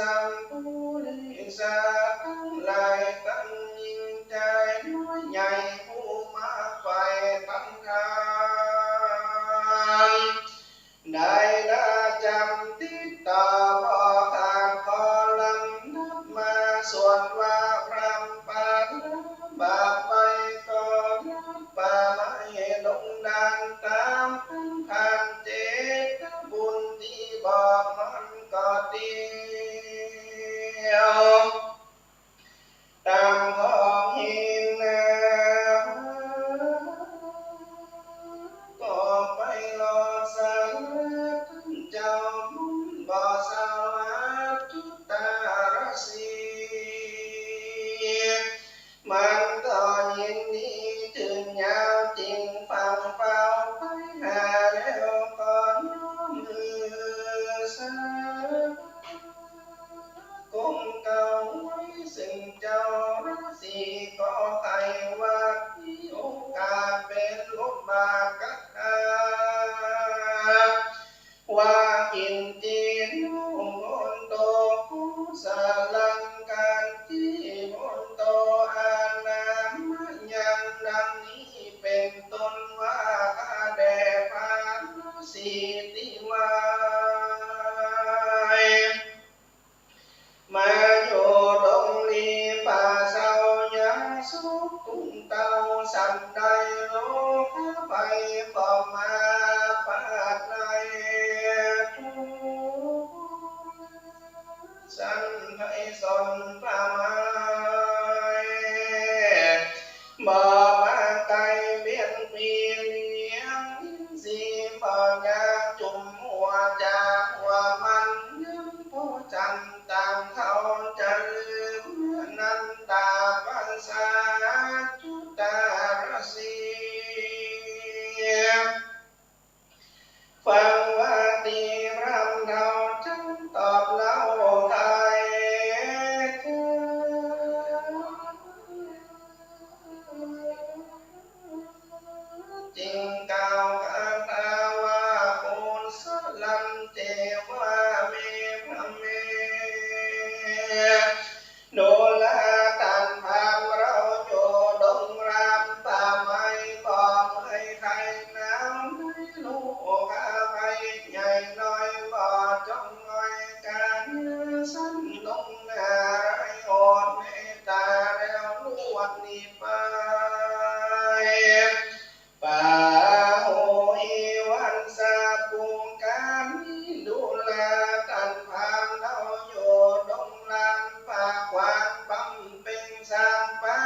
สัมปุริสาทั้งหลายตั้งยิ่งใจน้อยใหญ่ผู้มาไฟปัญญาได้ละจำติดต่อพอขาดพอลำนับมาส่วนว่าพรำปาบาปไปก็รับป่าไม่ลงดันตามขั้นขันเจตบุญที่บอกมันก็เดียวตามของหินก็ไปรอสารทั้งเจ้าบุญบ่อสาวัตจุตารสีมันก็ยินดีถึงยาวจริงฟังเฝ้าไปหาแล้วก็น้อมมือสาก้มเก่าไว้ซึ่งเจ้าราศีก็ใครว่ามีโอกาสเป็นลบบากักว่ากินจีนนุ่มบนโตผู้สลังการที่บนโตอาณามยังดังนี้เป็นต้นว่าข้าแด่พานุสีติวายมาอยู่ดงลีป่าเศร้ายังสุกุ้งเต่าสันใดโลกไปพอมาปาดในทุกสันให้สนพระไม้บ่มาไกลเบียนปีเลี้ยงสีบ่อยาจุ่มหัวจากหัวมันยังผู้จันต่างเขาจะลืมนันตาปัสสาจุตารสีฟังว่าดีรำเราจังตอบเล่าไทยจริงกล่าวคาถาว่าปูนสลันเจว่าเมพระเมโนลาตันพามเราอยู่ดงรามป่าไม้บอกให้ใครน้ำให้ลูกข้าไปใหญ่น้อยบ่จ้องง่อยการสั้นลงหน้าไรโหดเมตตาแล้วลวดนี้ไปป่าโหยวันสาปูการนี้ดูแลตันพามเราอยู่ดงลานป่ากวางปั๊มเป็นสร้างป่า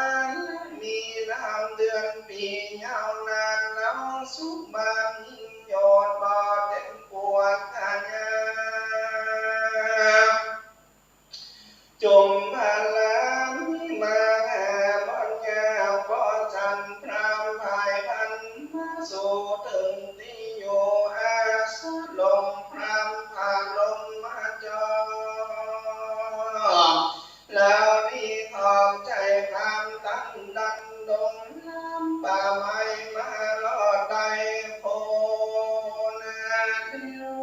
มีน้ำเดือนปียาวนานแล้วสุขบานยิ่งยอดบ่เต็มปวดอาญาจมพาลามิมาหาบอนยาบอนจันพรามภายพันมาสู่ถึงที่อยู่อาสลมพรามผ่าลมมาจอแล้วนี่ทองใจพรามตั้งดันดงน้ำป่าไม้มาลอดใดโพนาเดียว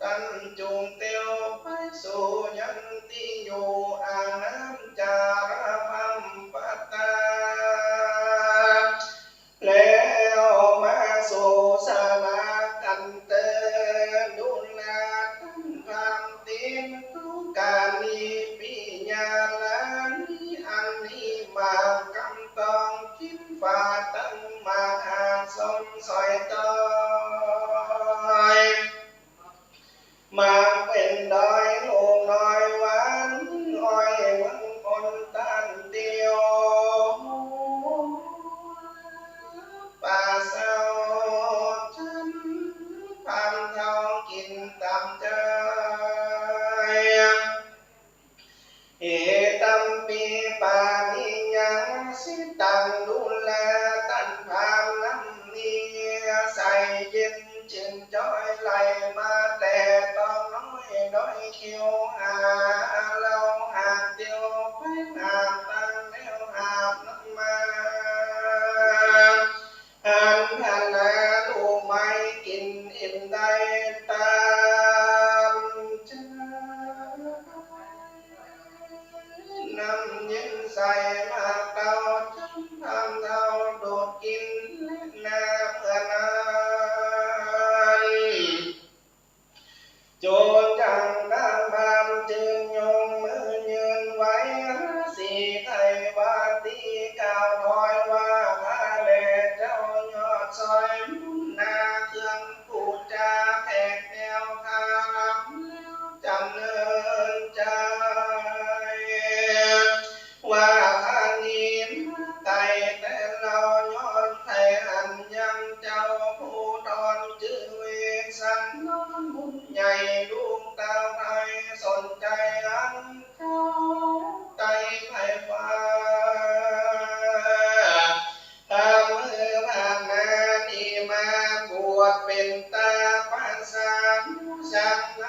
ตั้งจูงเตียวไปสู่ยันที่อยู่อาน้ำจาระพัมปัตตาแล้วมาสู่ศาลากันเตดุลาตั้งพามตีนทุกการนี้ปิญาลานี้อันนี้มากำตองกินฝ่าตั้งมาหาสนสอยตอยมาเป็นดอยลูกน้อยหวานอ้อยมันคนตันเดียวป่าเศร้าฉันพันเท่ากินตามใจเอตัมปีปานิยังสิตังดูแลตันพามน้ำนี้ใส่เย็นจึงจ้อยไหลมาแต่ต้องน้อยด้อยคิวหาเราหาเดียวไปหาตั้งแล้วหาน้ำมาหันนาลูกไม้กินอิ่มได้ตาม ใส่มาเต่าจังทำเต่าดูดกินเล่นนาเพื่อนายโจรจังดังบามจึงยงมือยืนไว้สีไทยวาตีกล่าวถอยว่าพาเลเจ้ายอดซอยมุนนาเครื่องพูดจาแผกแนวคาลับแล้วจำเนินใจว่าข้านี้ไก่แต่เราย้อนไทยอันยังเจ้าผู้ดอนจื้อเวสันนอนบุญใหญ่ดวงตาไทยสนใจอันเจ้าใจไทยฟ้าตามือผ่านนาดีมาบวชเป็นตาปัสสานสักใน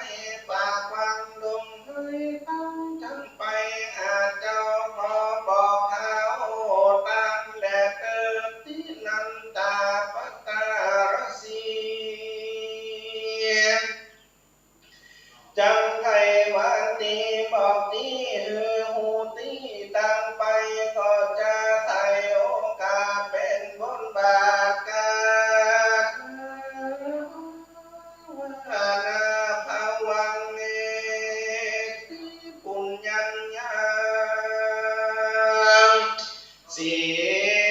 ป่าฟังดงเฮ้ยตั้งจังไปหาเจ้าขอบอกเขาตามแดดเกิดที่นันตาปตารสีจังไทยวันตีบอกตีหือหูตีตั้งไปก็จะไทยโอกาสเป็นบนบาทกานาภาวังเนติปุญญัญญาสี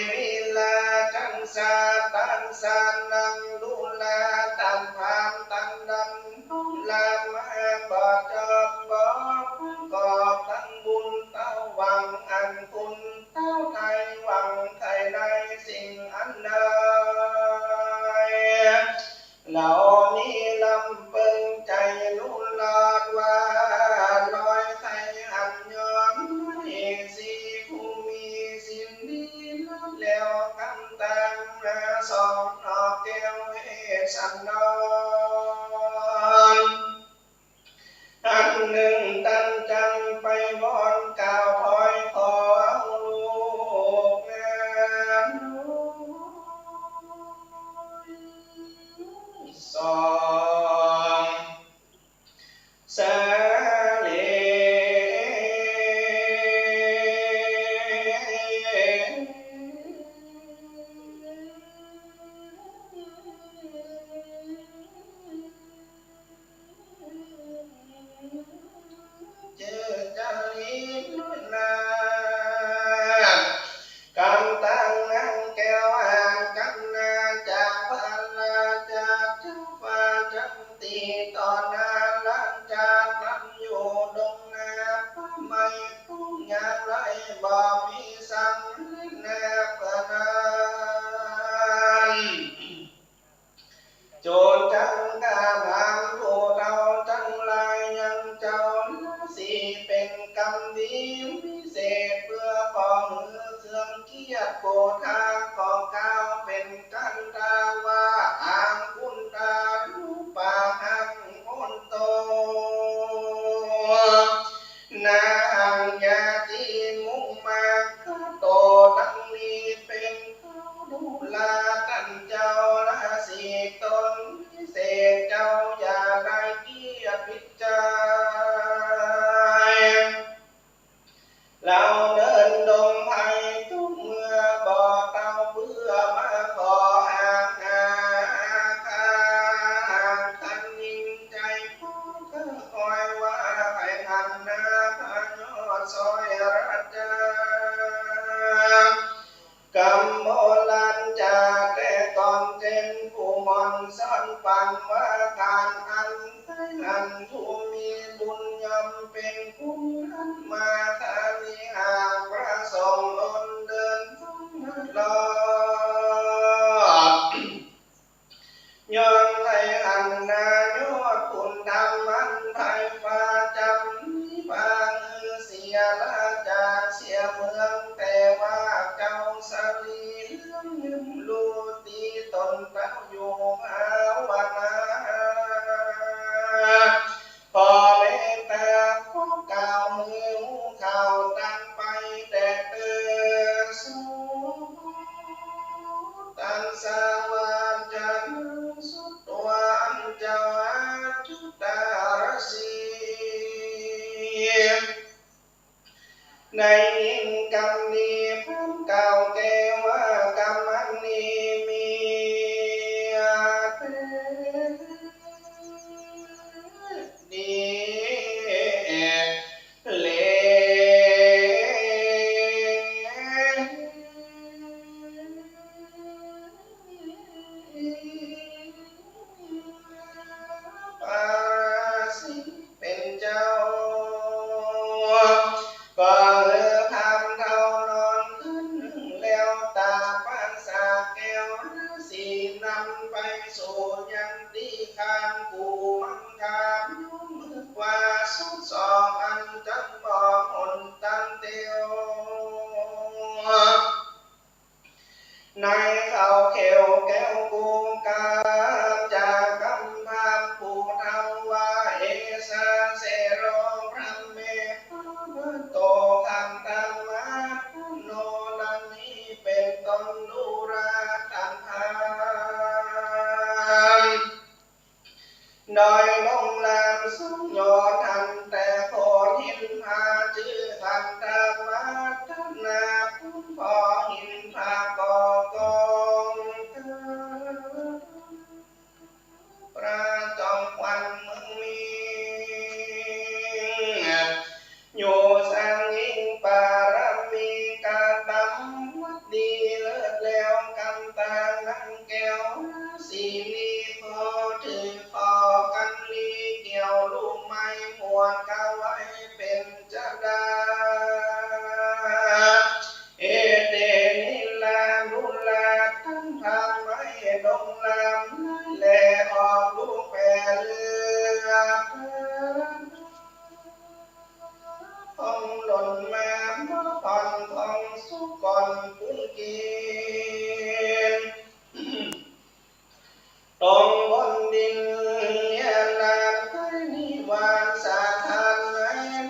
วิลาจังสาตังสานังดุลาตันพามตันดันดุลามาบอดจอบบอกกอบตั้งบุญเต้าหวังอันคุณเต้าไทยหวังไทยได้สิ่งอันใดเหล่านี้ลำเปิงใจลุ่นลอดว่าลอยไทยอันย้อนให้สีผู้มีสิ่งดีล้วนแล้วคำตังนาสอนออกแก้วเวสันดรอันหนึ่งตั้งจังไปวอนกล่าวถอยขอลูกงานสองสาเลเจอจันลีลุยนากำตั้งนั่งแก้วห่างกันนาจากพันลาจากเจ้าฟ้าจันตีตอนนาลังจากนั้นอยู่ดงนาพระไม่พุ่งยางไรบ่มีสังนาเพื่อนโจรจังกาหามผู้เราจังลายยังเจ้าสีเป็นกรรมดีพิเศษเพื่อขอมือเสื่อมเกียรติโกธาขอก้าวเป็นกันตาว่าอางคุณตาลูกป่าหังคนโตนาหังยาจีมุ่งมาข้าโตดังนี้เป็นเขาดูลาตันเจ้าราศีตนพิเศษเจ้าอย่าได้เกียรติพิจารเราเดินดงไผ่ทุกเมื่อบ่อเต้าเพื่อมาขอห่างหาคันยิ่งใจพ่อเธอคอยว่าให้หันหน้าพายอดซอยรัจากำโมลันจาแต่ก่อนเจนผู้มอนซ่อนปันว่าการอันอันผู้มีบุญยำเป็นคุณอันมาคาลิหาพระสงฆ์ล้นเดินต้องมาลอดย้อนไทยอันนายอดคุณธรรมอันไทยฟ้าจำนิพพานเสียละจากเสียเมืองแต่ว่าเจ้าสลีเรื่องยืมลูตีตนเต้าอยู่ภาวนาพอเมตตาขอกล่าวมือหูข่าวตั้งไปแต่เตือนสูตันสาวานจันสุดตัวอันเจ้าจุตารสีในยิ่งก โยสังยิงปารมีกาตังวัดดีเลิศแล้วกำตานังแก้วสีลีพอถือพอกันลีเกี่ยวลูกไม้หมวดกาไว้เป็นจดาเอเดนิลานุลาทั้งทางไม้ดงลามแลออกลูกแผ่เลือพองหล่นมาเมื่อผ่อนพองสุกก่อนกุ้งกินตรงบนดินเนี่ยนานไปนิวานสาทานไหน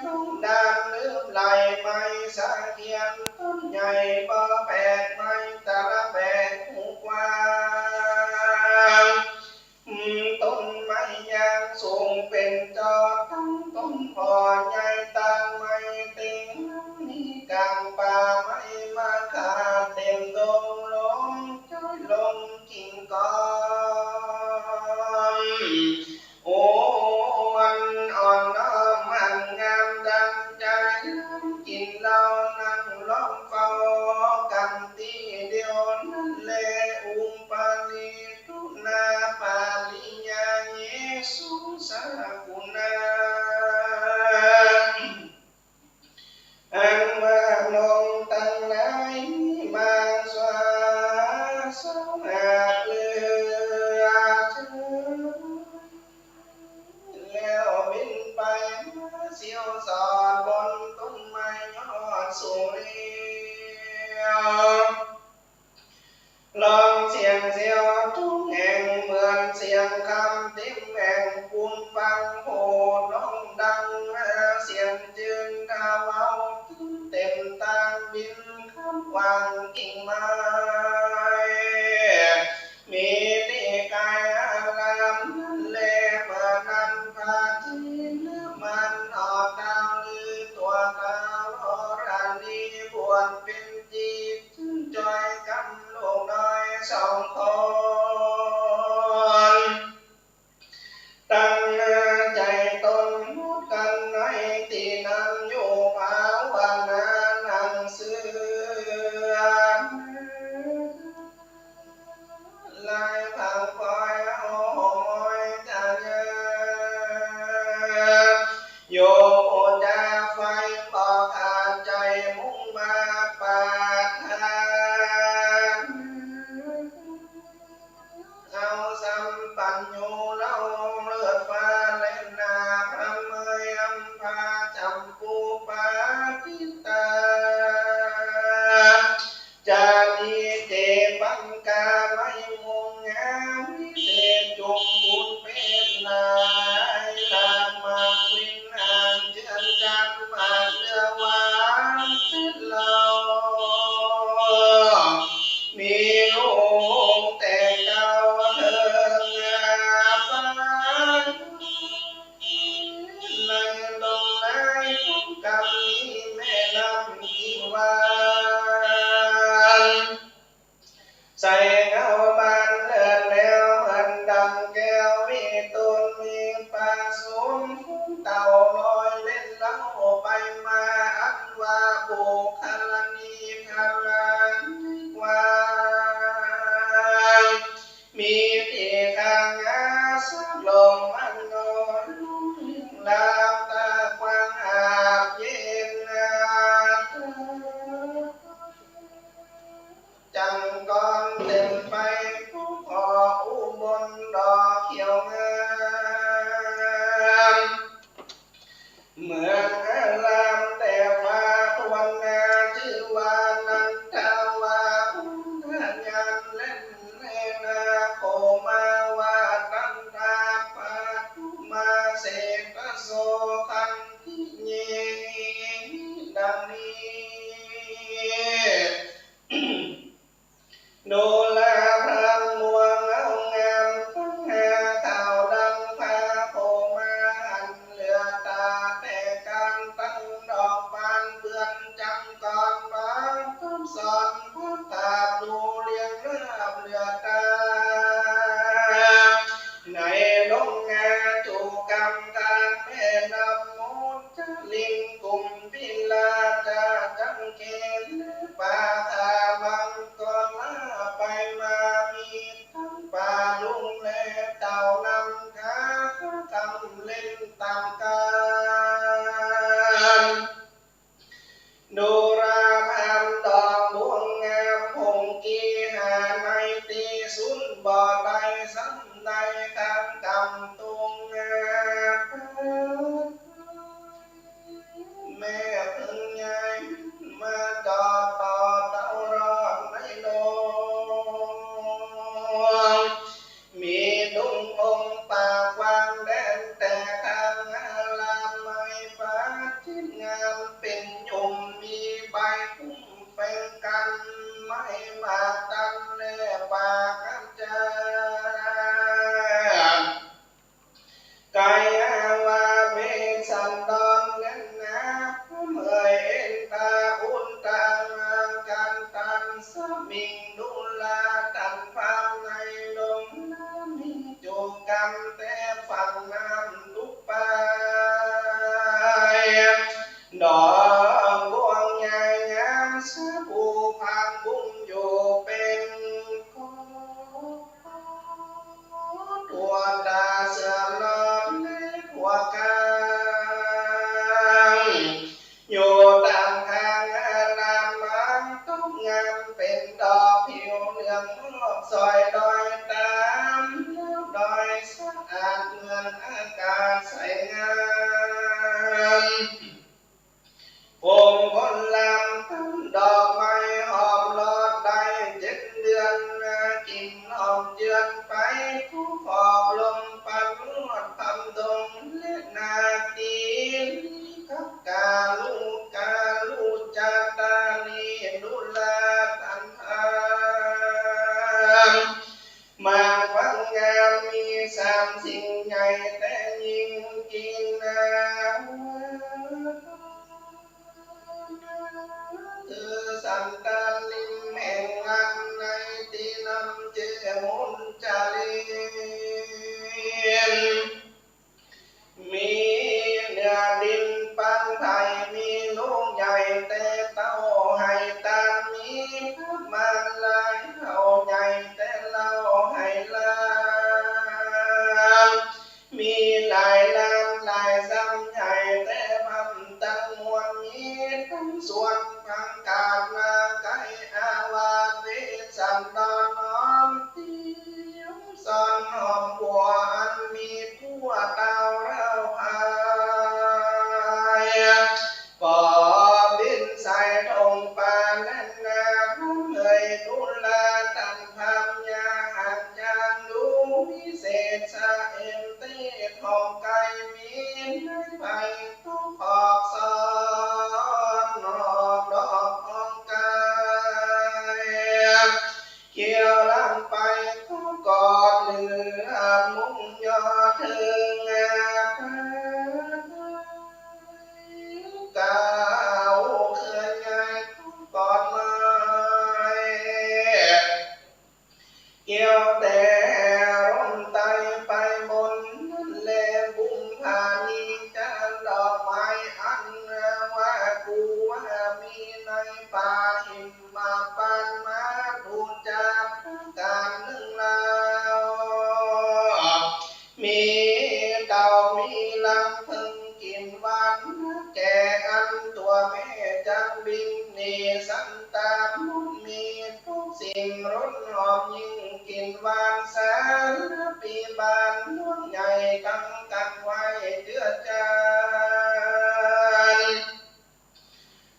น้องดานลืมไหลไม่สาเกียนต้นใหญ่บ่แปดไม่ตะละแปดหูกว้างต้นไม้ยางสูงเป็นจอตั้งต้นพอใหญ่ต่างไม่ติงน้ำนี้กลางป่าไม่มาขาเต็มดงลงจ้อยลงกิ่งก้อนโอ้วันอ่อนน้อมมันงามดังใจกินเหล้านั่งล้อมเฝ้ากันทีเดียวนั่นแหละอุปาลีทุนาปาลิญาเยสุสากุณาอันมาลงตั้งหลายมาสวาสนาเลือเธอแล้วบินไปมาเสียวสอดบนต้นไม้ยอดสูงเรียวลองเสียงเสียวทุกแห่งเหมือนเสียงคำติ้มแห่งปูนฟังโหร้องดังเสียงจืนดาวเอาเต็มตาบินคำวางกิ่งไม้มีตีกายอารามนั่นแลเมื่อนั้นพาทีเนื้อมันออกดาวลือตัวดาวโอรานีบวชเป็นจีจึงจอยกำลูกน้อยสองคนตั้งใจตนมุดกันให้ที่นั่งอยู่ภาวนานั่งเสือลายผังปอยโอ้ยจันโยจาไฟบอกขาดใจมุ่งมาปาดหาเอาสัมปัญญูเล่าเลือดฟ้าเล่นนาพระเมยอัมพาจำปูปาทิตาจาดีเจปังกาไม่มุงงามวิเศษจงบุญเป็นนายลามาควินอ่านเจือนจันมาเลือวานเป็นเรามีลูกแต่เก่าเธองาฟ้าในดงไม้ทุกกำมีแม่น้ำกินวานใส่เงาบานเลิศแล้วมันดังแก้วมีต้นมีปลาสูงฟุ้งเต่าลอยเล่นเล่าไปมาอันว่าบุคลนีพลานกว่ามีที่ข้างอาสักลมอันนอนลาตากว้างอาบเย็นจังก่อนเต็มไปผู้ขออุบลดอกเขียวงามเมืองอารามแต่ฟ้าทวนนาชื่อว่านันทาวาอุทยานเล่นเนนาโคมาว่าตันทาปาทุมาเสกโสคันทิเยดังนี้ดูแลพรางมัวเงางามฟังหาข่าวดังพาโผมาหันเหลือตาแต่การตั้งดอกบานเปื่อนจังก่อนบางคำสอนพับตาดูเรียงเลือบเหลือตาในลงงาจูกำทางแม่น้ำมูลจะลิงกุม ดอกบัวใหญ่งามสะบูพังบุญอยู่เป็นตัวตาเสือลอนในหัวกางอยู่ตามทางลามไม้ต้นงามเป็นดอกผิวเหลืองซอยดอยตามแล้วดอยสะอาดเหมือนอากาศใสงามผมคนลำทั้งดอกไม้หอมลอดได้7 เดือนกินหอมเยือนไปผู้ขอบลมปันนวดทำดงและนาดีกับกาลูจาตาลีดุลาตันหามมาฟังงามมี3 สิ่งใหญ่แต่ยิ่งกินคือสันตาลิมแห่งอันในที่นำเจมุนจารีมีเนื้อดินปันไทยมีลูกใหญ่แต่เต้าให้ตามีพระมาลายเอาใหญ่แต่เล่าให้ลามมีหลายลำหลายซ้ำใหญ่แต่พันตั้งมวลมีทั้งส่วนพังกาดนาไก่อาวาเวสันดอนน้อมเตียมสอนหอมบัวอันมีผู้เต่าเราพายก่อบินใส่ทงปานันนาผู้เอ่ยดุลาตันพามยาหันยางดูวิเศษสะเอ็มเต้ทองไก่มีในใบทุกขอบซอนนอกดอกทองไก่เกี่ยวลำไปก็กอดเหนือมุงยอดถึงกาวเคลื่อนย้ายกอดไม้เกี่ยวแต่ร่มไตไปบนนั่นแลบุญพานีจะดอกไม้อันว่ากูว่ามีในป่าหิมมาปานมาดูจากการหนึ่งแล้วมีเต่ามีลำพึงกินหวานแก่อันตัวแม่จังบินนี่สันตามุนมีทุกสิ่งรสหอมยิ่งกินหวานแสนปีบานน้วงใหญ่ตั้งกันไว้เดือดจาน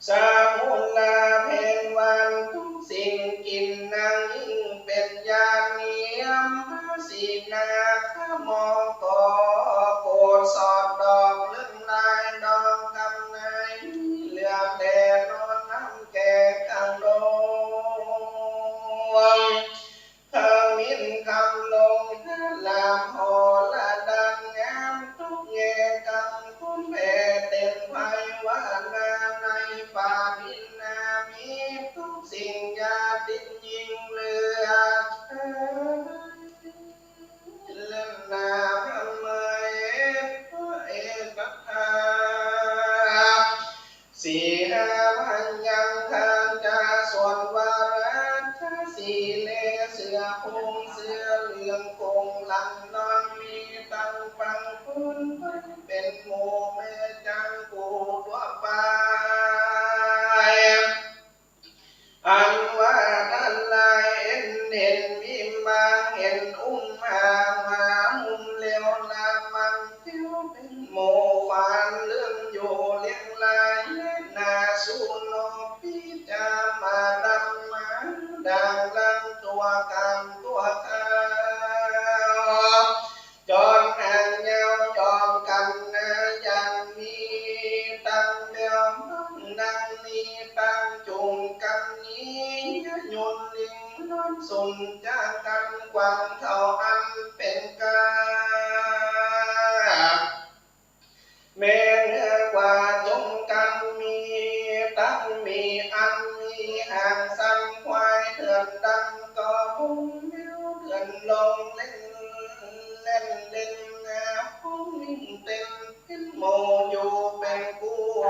สามุลาเพนวันทุกสิ่งกินนางยิ่งเป็นยาเนียมสีนาข้ามองก่อโกดสอดดอกเลื่องลายดอกคำนายเหลือแดดนอนน้ำแก่ข้างดวงขมิ้นคำลงลามหอละดังงามทุกแง่กังคุณแผ่เต็มไพว่านาในป่าดินนามีทุกสิ่งยาดินยิ่งเหลือเล่นนาพระเมยพระเอกทาสี่ห้าพันยังทางจาส่วนวาระสีเลเสือคงเสือเหลืองคงหลังนอนมีตังปังพื้นเป็นหมู่แม่จังกูตัวไปอันว่าดันลายเห็นวิมาเห็นหามามุมเลี้ยวลามังเที่ยวเป็นหมู่ฟานเรื่องอยู่เลี้ยงลายนาสูนพิจ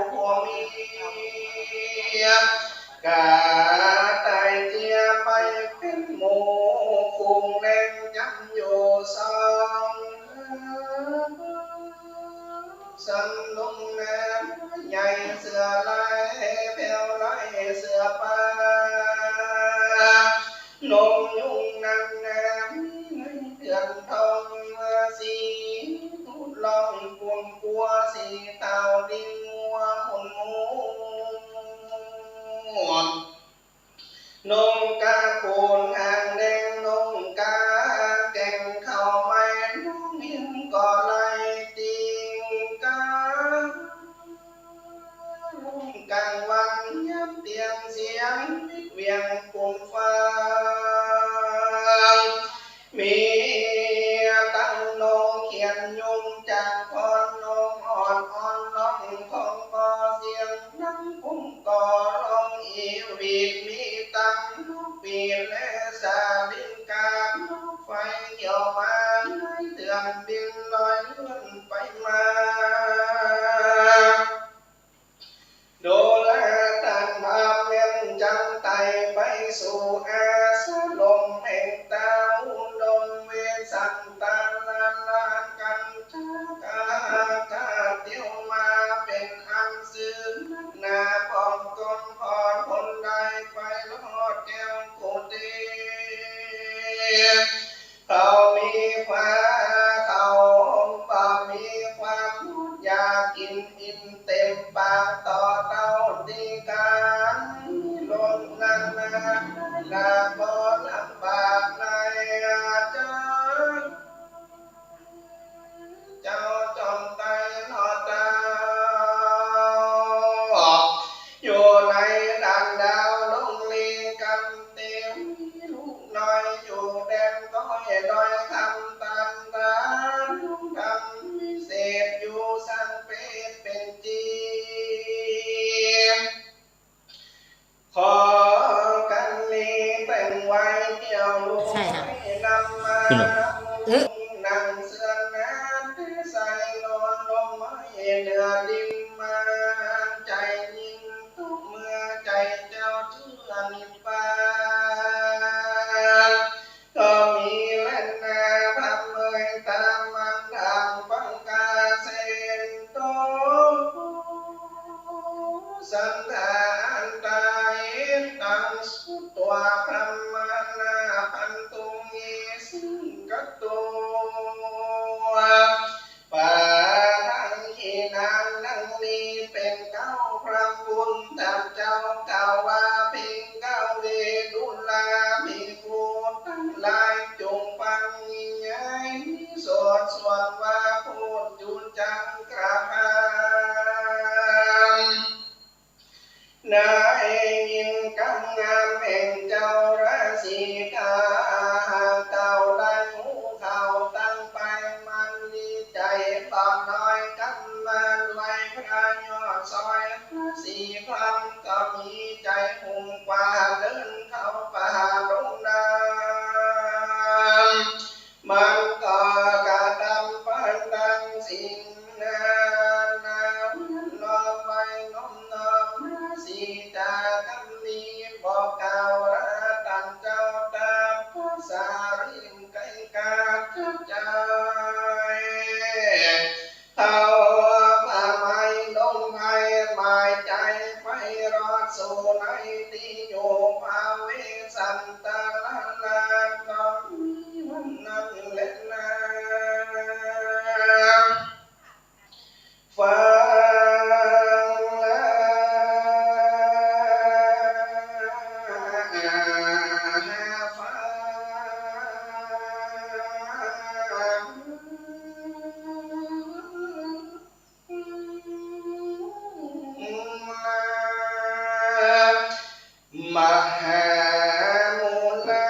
ผัวเมียกาไตเจียไปเป็นหมู่ฝูงแดงจำอยู่สองสันลุงแนมใหญ่เสือลายเพียวลายเสือป่านมยุ่งนังแนมเดือนทองสีทุลองกวงกัวสีเต่าดิ้งมัวหมุนมัวนงกาปูนหางแดงนงกาแก่งเข้าไม่น้องหินก่อไหลติงกาลุงกลางวันย้ำเตียงเสียงวิกเวียงปุ่มฟ้ามีตั้งนงเขียนยุงจากพรนงอ่อนอ่อนน้องของก่อเสียงน้ำพุ่งก่อร้องอีวีดมีตั้งนกปีและสาลิงกานกไฟเกี่ยวมาให้เตือนบินลอยเลื่อนไปมาดูแลตันภาพเมียนจังไตไปสู่อาสาลมแห่งตาอุดมเวสันตาลาลากันชากาเตียวมาเป็นอันซื้อนักนาปองตนพรคนใดไปลอดแก้วโคเตเขามีความเขาบ่มีความอยากกินอิ่มเต็มปากต่อเต้าดีการลงนั้นลาบ่ลำบากในอาจารย์เจ้าจอมไตนอดาอยู่ในด่านดาวลงลีกันเต็มลูกน้อยอยู่แดนก้อยดอยคำตันตาลุงดำวิเศษอยู่สังเป็ดเป็นจีขอกันนี้เป็นไว้เกี่ยวลูกให้นำมานั่งเสือน้ำที่ใส่นอนลมให้เนื้อดินมาใจยิ่งทุกเมื่อใจเจ้าเชื่อนิพพานก็มีแล่นนาทำเมยตามมันทางปังกาเซนโตสันทานตายตังสุตัวพระมานาพันตุงีสิงกตัวป่านั่งขีนางนั่งนี้เป็นเก้าพระบุญตามเจ้าเก่าว่าพิงเก้าเวดุลาภิกขุทั้งหลายจงฟังย้ายสวดว่าพูดจุนจังกระพานนายยินกำงามแห่งเจ้าราศีกาเก่าได้หูเขาตั้งไปมันดีใจตอนน้อยกำมาด้วยพระยอดซอยพระสีคำก็มีใจหุ่งกว่าเดินเข้าป่าดงนามันก็กระดำปันดังสิ่งนานาลองไว้น้อมน้อมราศีตากำมีบอกกล่าวราตันเจ้าตาภาษาริมไกกาทับใจเขาผ้าไหมลงไห้หมายใจไปรอดสู่ในที่อยู่ภาเวสันตาลาลาก็มีวันนั้นเล่นนาฟังมหามูลา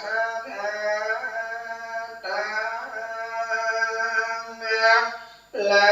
ชาตาลา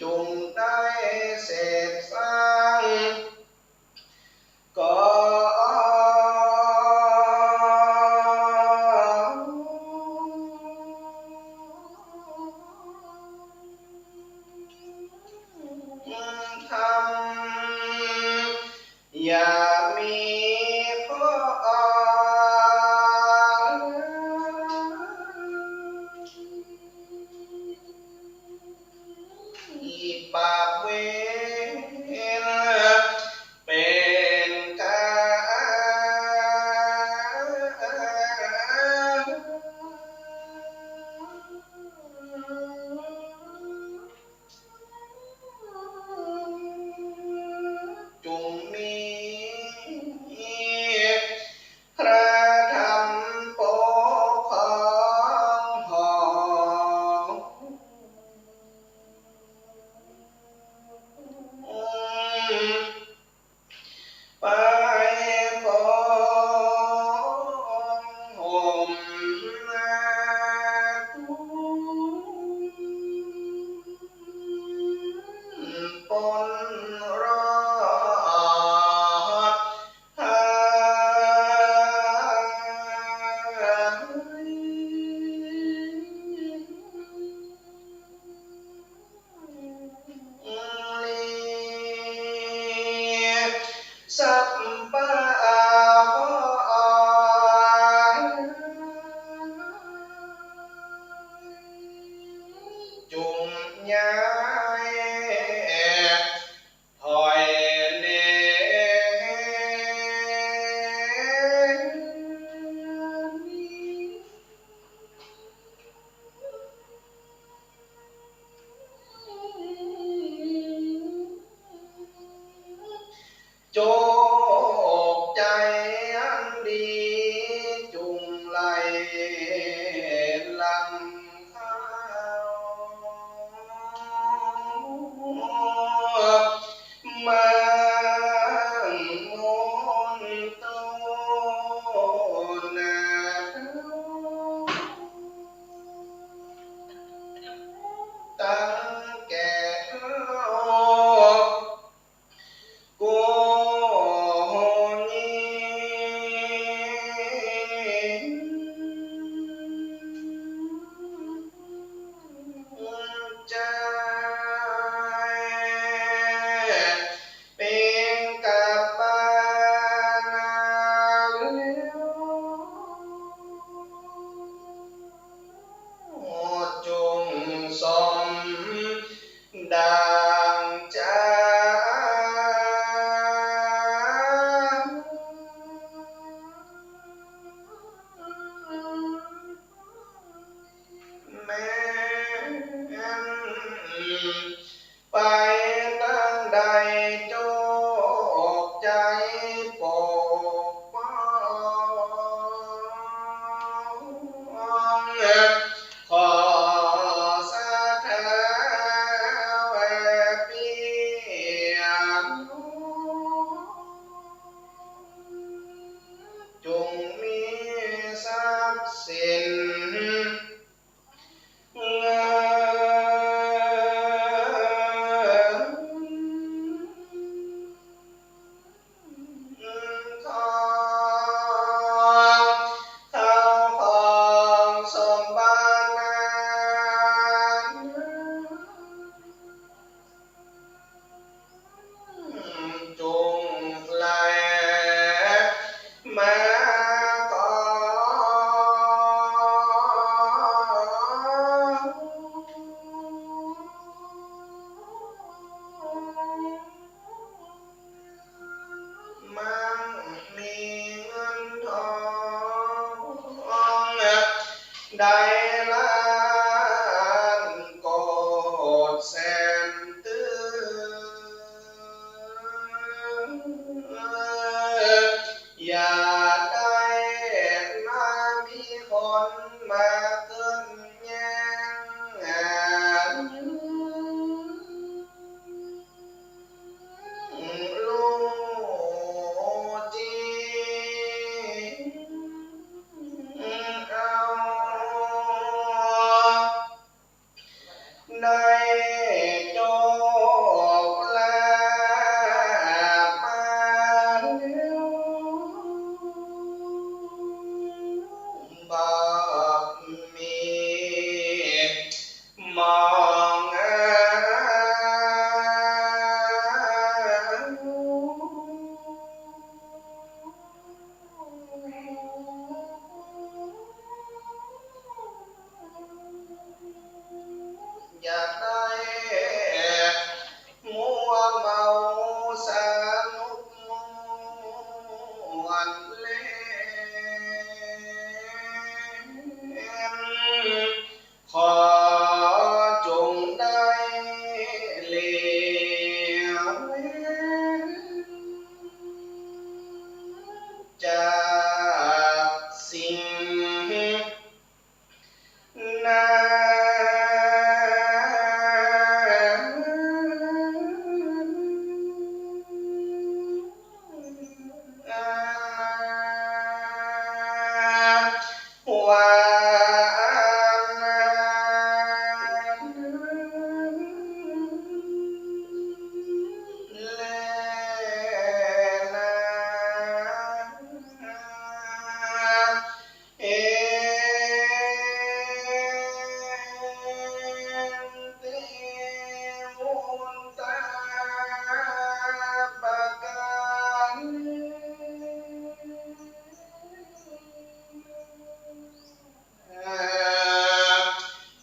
จุงได้เสพสร้างก็ทำอย่ามีข้อบาปเวรเป็นจงมีพระธรรมปกครองหองไปปองห่มนาทุปนรอดหายสัพพะจุงย้ายถอยเนโจกใจอันดีจุงไหลลังข้าวมังมนโตนาตั้งแก่โกใจเป็นกับบานาจงสมดังใจแม้ไปตั้งใดโจกใจปกป้องขอสาธาแวเปียนจงมีทรัพย์สินเงินทองข้าวของสมบัติจงไหลมาก่มั่งมีเงินทองได้ล้านโกดแสนตื้ออย่าได้มามีคนมาเกินแย่งลูกจีเอาในจง มองอยากได้มัวเมาสนุกวันเล่นขอจงได้เหลียวเว้นจากสิ่ง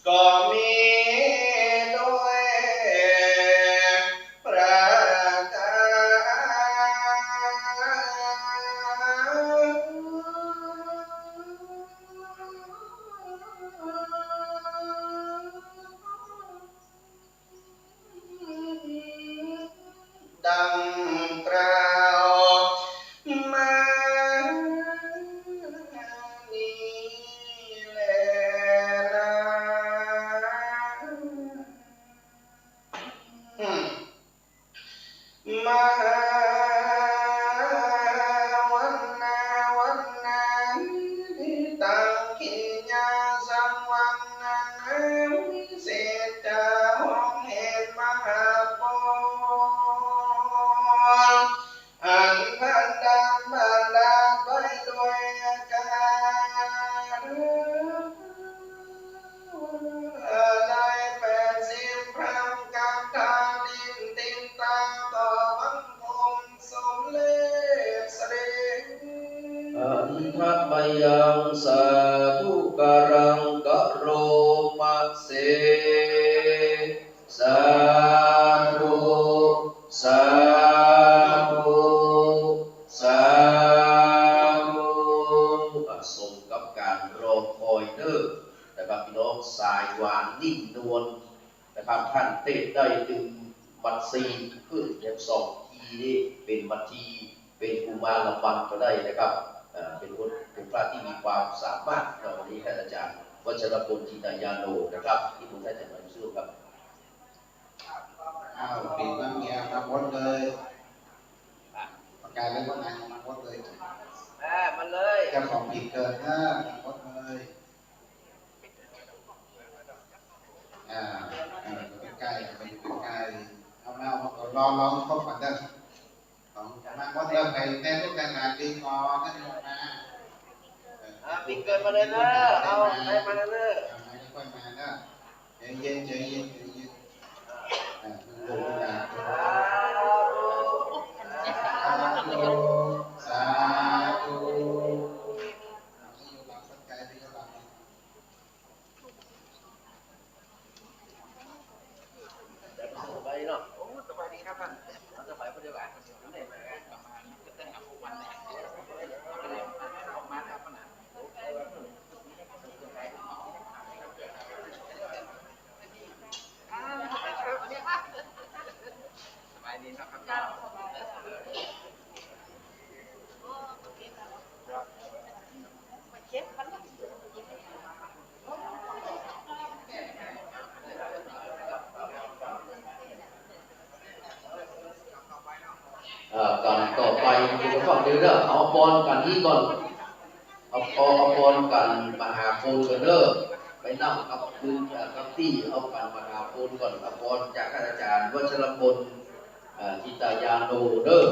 ก็มีด้วยประการดังกล่าวมานี้แลนะมหาวันนาวันนานิตังกิญาสังวันนังวิเศษจาห้องเหตุมหาปรอันพันดำบันดาลไปด้วยการได้80 พรำกับทาดินตินตาต่อบังคมสมเลสเดงอันทัพยังสาธุการังกะโรมัสเสสาธุสาธุสาธุสมกับการรอคอยเด้อนะครับพี่น้องสายหวานนิ่มนวลนะครับท่านเต้นได้ถึงบัตรซีขึ้นเด็บ2 ทีนี่เป็นบัตรทีเป็นกุมารละบันก็ได้นะครับเป็นคนเป็นพระที่มีความสามารถวันนี้ท่านอาจารย์วัชรพลจิตายาโนนะครับที่ผมได้จะมาสู้ครับปีน้ำเมียมาหมดเลยประกาศเลยว่าไหนมาหมดเลยมันเลยเจ้าของปีเกิดนะมาหมดเลยเป็นไก่เป็นไก่เอามาลองคบกันเด้อของมาหมดเลยไปแน่ทุกการงานดีกอนั่นมาปีเกิดมาเลยนะเอาให้มาเลยไม่ค่อยมานะเย็นดูนะสาธุอยู่หลังต้นไก่ที่อยู่หลังสบายดีเนาะสบายดีครับท่านสบายพอดีว่าได้มาประมาณก็ตั้งแต่วันแรกมาแล้วขนาดสบายดีครับการต่อไปคือฟังเรื่องเอาบอลกันนี้ก่อนเอาบอลกันมหาโพลกันเด้อไปนั่งกับคืนกับที่เอากันมหาโพลก่อนเอาบอลจากอาจารย์วัชรพลจิตายาโนเด้อ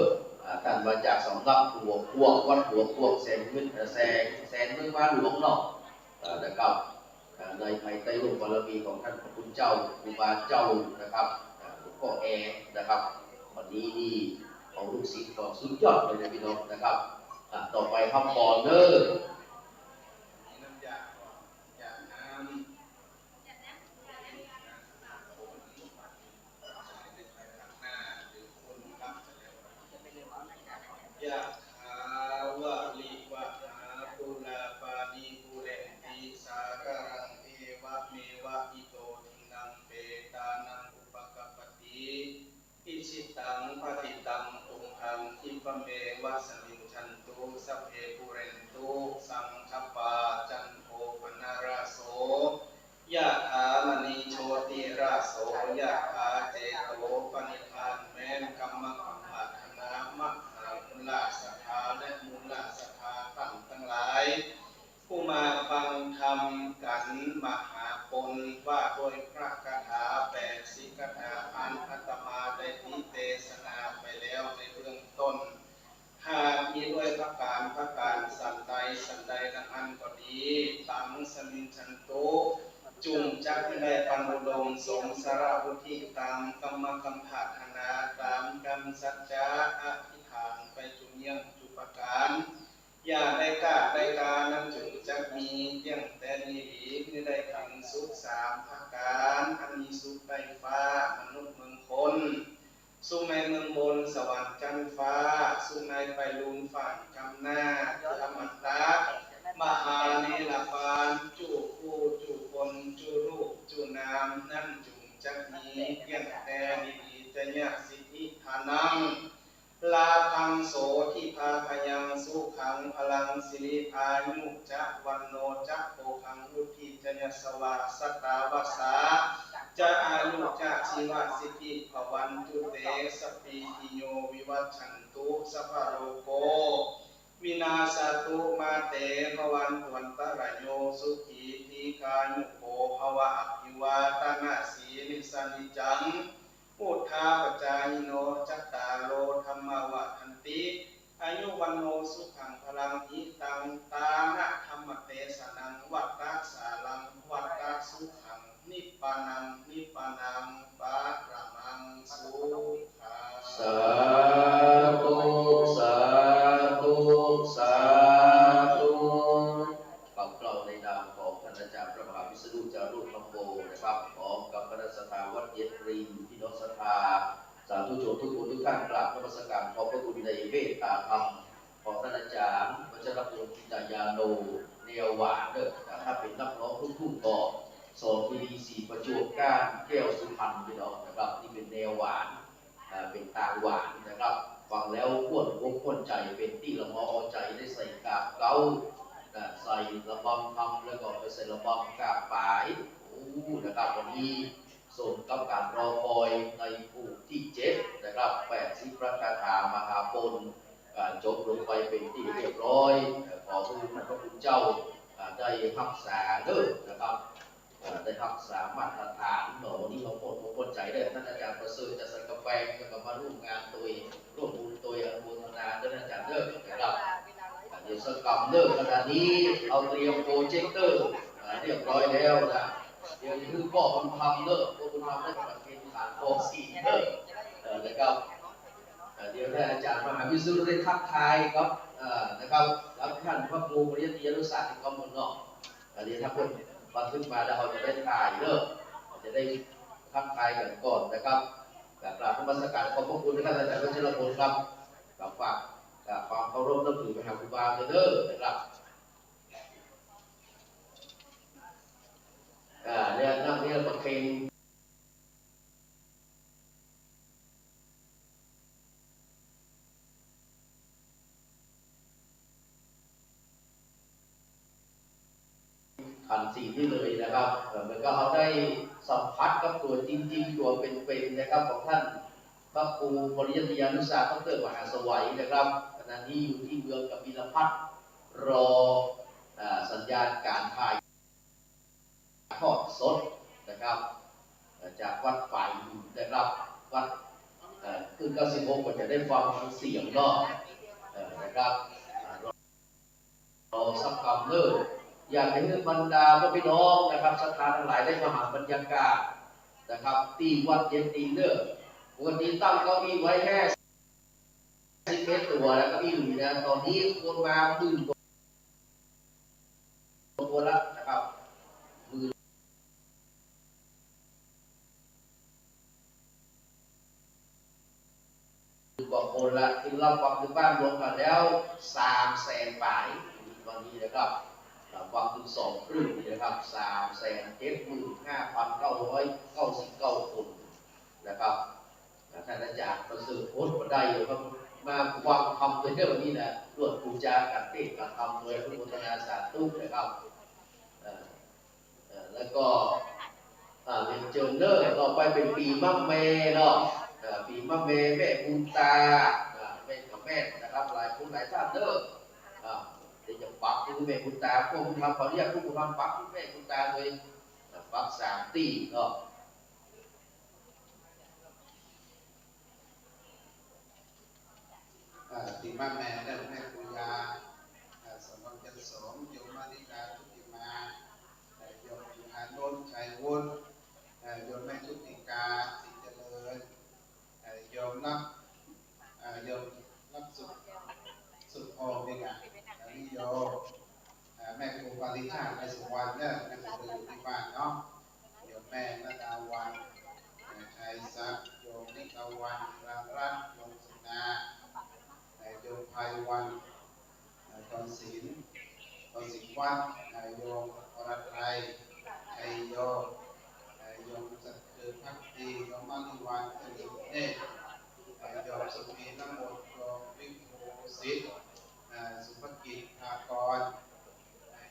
ท่านมาจากสำนักหัวพวกวัดหัวพวกแสนเมืองบ้านหลวงเนาะนะครับ ในภายใต้ร่มบารมีของท่านพระคุณเจ้าครูบาเจ้านะครับหลวงพ่อแอนะครับวันนี้นี่เอาลูกศิษย์ก็สุดยอดเลยนะพี่น้องนะครับต่อไปครับบอลเนอร์ยะถาวะลิวะหาปุราปานิปุเรนติสาการังเอวะเมวะอิโตทินังเปตานังอุปกัปปติอิชิตังปฏิตังตุมหังคิปะเมวะสมิงชันตุสัพเพปุเรนตุสังฆปาจันโทปนาราโสยะถามณีโชติราโสยะถาเจโตปนิธานแม้นกัมมะกัมภะธนามะมูลศรัทธาและมูลศรัทธาทั้งหลายผู้มาฟังธรรมกันมหาปนว่าโดยพระคาถา80 คาถาอันอาตมาได้นิเทศนาไปแล้วในเบื้องต้นหากมีด้วยประการสันใดนั้นอันก็ดีตังสมิงชันโตจุงจักได้ปันอุดมสงสารวุธิตามกรรมกัมภะธนาตามกรรมสัจจะอธิษฐานไปจุเนียงจุปการอย่าได้กานั้นจุงจักมีเพียงแต่นี้หลีคือได้ถึงสุข3 ประการอันมีสุขใต้ฟ้ามนุษย์เมืองคนสุขในเมืองบนสวรรค์จันทร์ฟ้าสุขในไปลุนฝั่งกำหน้าธรรมตามหาเนรปานจูผู้จูคนจูรูปจูนามนั่นจุงจักมีเพียงแต่นี้จะยะสิทธิฐานังลาพังโสทิภาคยังสุขังพลังสิริอายุจะวันโนจะโภคังวุฒิจะยสวะสตาวสาจะอายุจะชีวสิทธิภวันตุเตสปีติโยวิวัชชันตุสัพพโรโกวินาศตุมาเตภวันตวันตรโยสุขีทีกายุโกภวะอภิวาตนาสีนิสานิจังพุทธาปจายโนจัตตารโลธรรมวัฏันติอายุวันโนสุขังพลังอิตังตานะธรรมเตสนังวัตตะสาลังวัตตะสุขังนิพพานังปาระมังสุขังสาธุสาธุสาธุกล่าวในนามของท่านอาจารย์พระมหาวิษณุจารุธรรมโมนะครับพร้อมกับคณะสัตยาวัดเย็นรีพี่น้องศรัทธาสาธุชนทุกคนทุกท่านกราบนมัสการขอบพระคุณในเมตตาธรรมของท่านอาจารย์วัชรพลกิตยาโนเนียวหวานเด้อถ้าเป็นนักร้องลูกทุ่งก็สอนพีดี4ประจวบก้านแก้วสุพรรณพี่น้องนะครับนี่เป็นแนวหวานเป็นตาหวานนะครับฟังแล้วพ้วนอกพ้วนใจเป็นที่ละมอเอาใจได้ใส่กาบเก้าใส่ระบำทำแล้วก็ไปใส่ระบำกาบปลายนะครับวันนี้ส่งกับการรอคอยในผู้ที่7นะครับ80 พระคาถามหาปนจบลงไปเป็นที่เรียบร้อยขอคุณพระคุณเจ้าได้รักษาเด้อนะครับได้รักษามาตรฐานวันนี้เราพ้นใจได้ท่านอาจารย์ประเสริฐจะใส่กาแฟแล้วก็มาร่วมงานตัวร่วมบุญตัวอนุโมทนาด้วยอาจารย์เด้อนะครับเดี๋ยวสกรรมเลิกขณะนี้เอาเตรียมโปรเจคเตอร์เรียบร้อยแล้วนะเดี๋ยวคือพ่อคุณทำเลิกพ่อคุณทำได้ประเคนฐานโปรสี่เลิกนะครับเดี๋ยวอาจารย์มหาวิษณุได้ทักทายครับนะครับรับท่านพระครูปริยัติยานุศาสตร์กรรมนอกเดี๋ยวถ้าคนบันทึกมาแล้วเราจะได้ถ่ายเลิกจะได้ทักทายกันก่อนนะครับกราบนมัสการขอบพระคุณท่านอาจารย์วัชรพลครับกับฝากความเคารพนับถือไปหาครูบาเด้อนะครับเนี่ยนั่งเนี่ยประเคนทันทีที่เลยนะครับมันก็เขาได้สัมผัสกับตัวจริงๆตัวเป็นๆนะครับของท่านพระครูปริยัติยานุศาสตร์ดร.มหาสวัยนะครับขณะนี้อยู่ที่เมืองกบิลพัทรรอสัญญาณการถ่ายทอดสดนะครับจากวัดฝ่ายนะครับวัดคือ96ก็จะได้ฟังเสียงเนาะนะครับรอสักคำเลิก อยากให้บรรดาพี่น้องนะครับศรัทธาทั้งหลายได้มาหาบรรยากาศนะครับตีวัดเย็นตีเลิกปกติตั้งเก้าอี้ไว้แค่11 ตัวแล้วก็อี้หลุยนะตอนนี้คนมา10,000 ตัวละนะครับกว่าคนละที่เราฟังถึงบ้านรวมกันแล้ว300,000 ปลายตอนนี้นะครับฟังถึง2 ครึ่งนะครับ375,999 คนนะครับท่านอาจารย์ประเสริฐโพสต์มาได้อยู่ครับมาฟังคำในเรื่องนี้นะรวดปูจากันเทศกันทำโดยพระพุทธนาสาธุนะครับแล้วก็เรียนเจอเนอร์ต่อไปเป็นปีมะเมเนาะปีมะเมแม่บุญตาแม่กับแม่นะครับหลายคนหลายท่านเนอเดี๋ยวจะปักที่แม่บุญตาพวกคุณทำขอเรียกพวกคุณทำปักที่แม่บุญตาเลยปัก3 ตีเนาะปีมะแม่ได้แม่ปุยาสมบัติจันสมโยมมานิกาทุติมาโยมจุฬาโนนชัยวุฒิโยมแม่ชุติกาสิเจริญโยมรับสุดโอเมกานิโยแม่ครูปาริชาติในสุวรรณเนี่ยแม่ครูอยู่ที่บ้านเนาะโยมแม่นาดาวันชัยศักดิ์โยมนิกาวันรามรัตน์โยมสุนาโยมไพวันตอนศิลวัฒน์โยมอรไทยชัยโยโยมสัตย์คือพักดีโยมมานิวันเจริญเนตรโยมสุมีน้ำมนต์โยมวิภูสิทธิ์สุภกิจภากร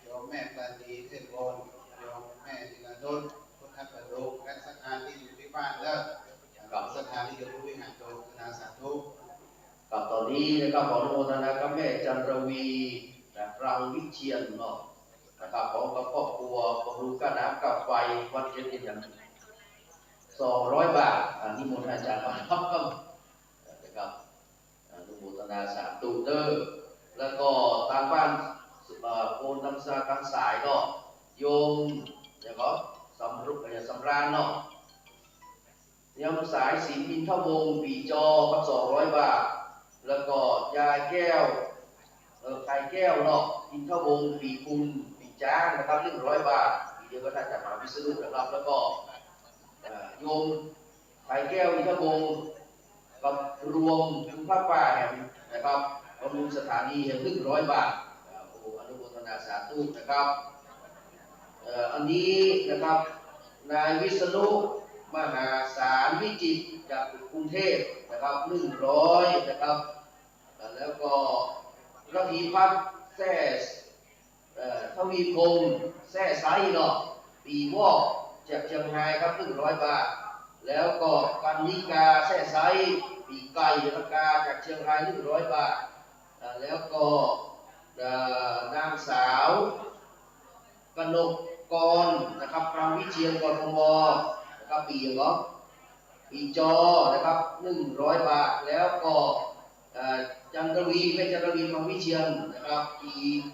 โยมแม่ปราณีเทพโอนโยมแม่ธีรนุชพุทธประดุกและศรัทธาที่อยู่ที่บ้านเลิกกับศรัทธาที่อยู่ที่วิหารโดยคณะสาธุกับตอนนี้นะครับขออนุโมทนากับแม่จันทวีรังวิเชียรเนาะนะครับของกับครอบครัวบำรุงค่าน้ำกับไฟวัดเย็นเย็น200 บาทนิมนต์อาจารย์มารับนะครับอนุโมทนาสาธุเด้อแล้วก็ทางบ้านโพนน้ำสาคันสายเนาะโยมเดี๋ยวก็สำราญเนาะยมสายสินอินทวงศ์ปีจอกับ200 บาทแล้วก็ยายแก้วไข่แก้วเนาะอินทวงศ์ปีกุลปีจ้างนะครับ100 บาทเดี๋ยวก็ท่านจะมาวิสรุปนะครับแล้วก็โยมไข่แก้วอินทวงศ์กับรวมคุณพระป่าแห่งนะครับบำรุงสถานีแห่ง100 บาทโอ้อนุโมทนาสาธุนะครับอันนี้นะครับนายวิษณุมหาสารวิจิตรจากกรุงเทพนะครับ100นะครับแล้วก็ระพีพัฒน์แซ่ทวีพงศ์แซ่ไซเนาะปีวอกจากเชียงรายครับ100 บาทแล้วก็กันนิกาแซ่ไซปีไก่ปากาจากเชียงราย100 บาทแล้วก็นางสาวกนกกรนะครับพรามวิเชียรกทมนะครับปีจอนะครับ100 บาทแล้วก็จันทวีแม่จันทวีพรามวิเชียรนะครับปี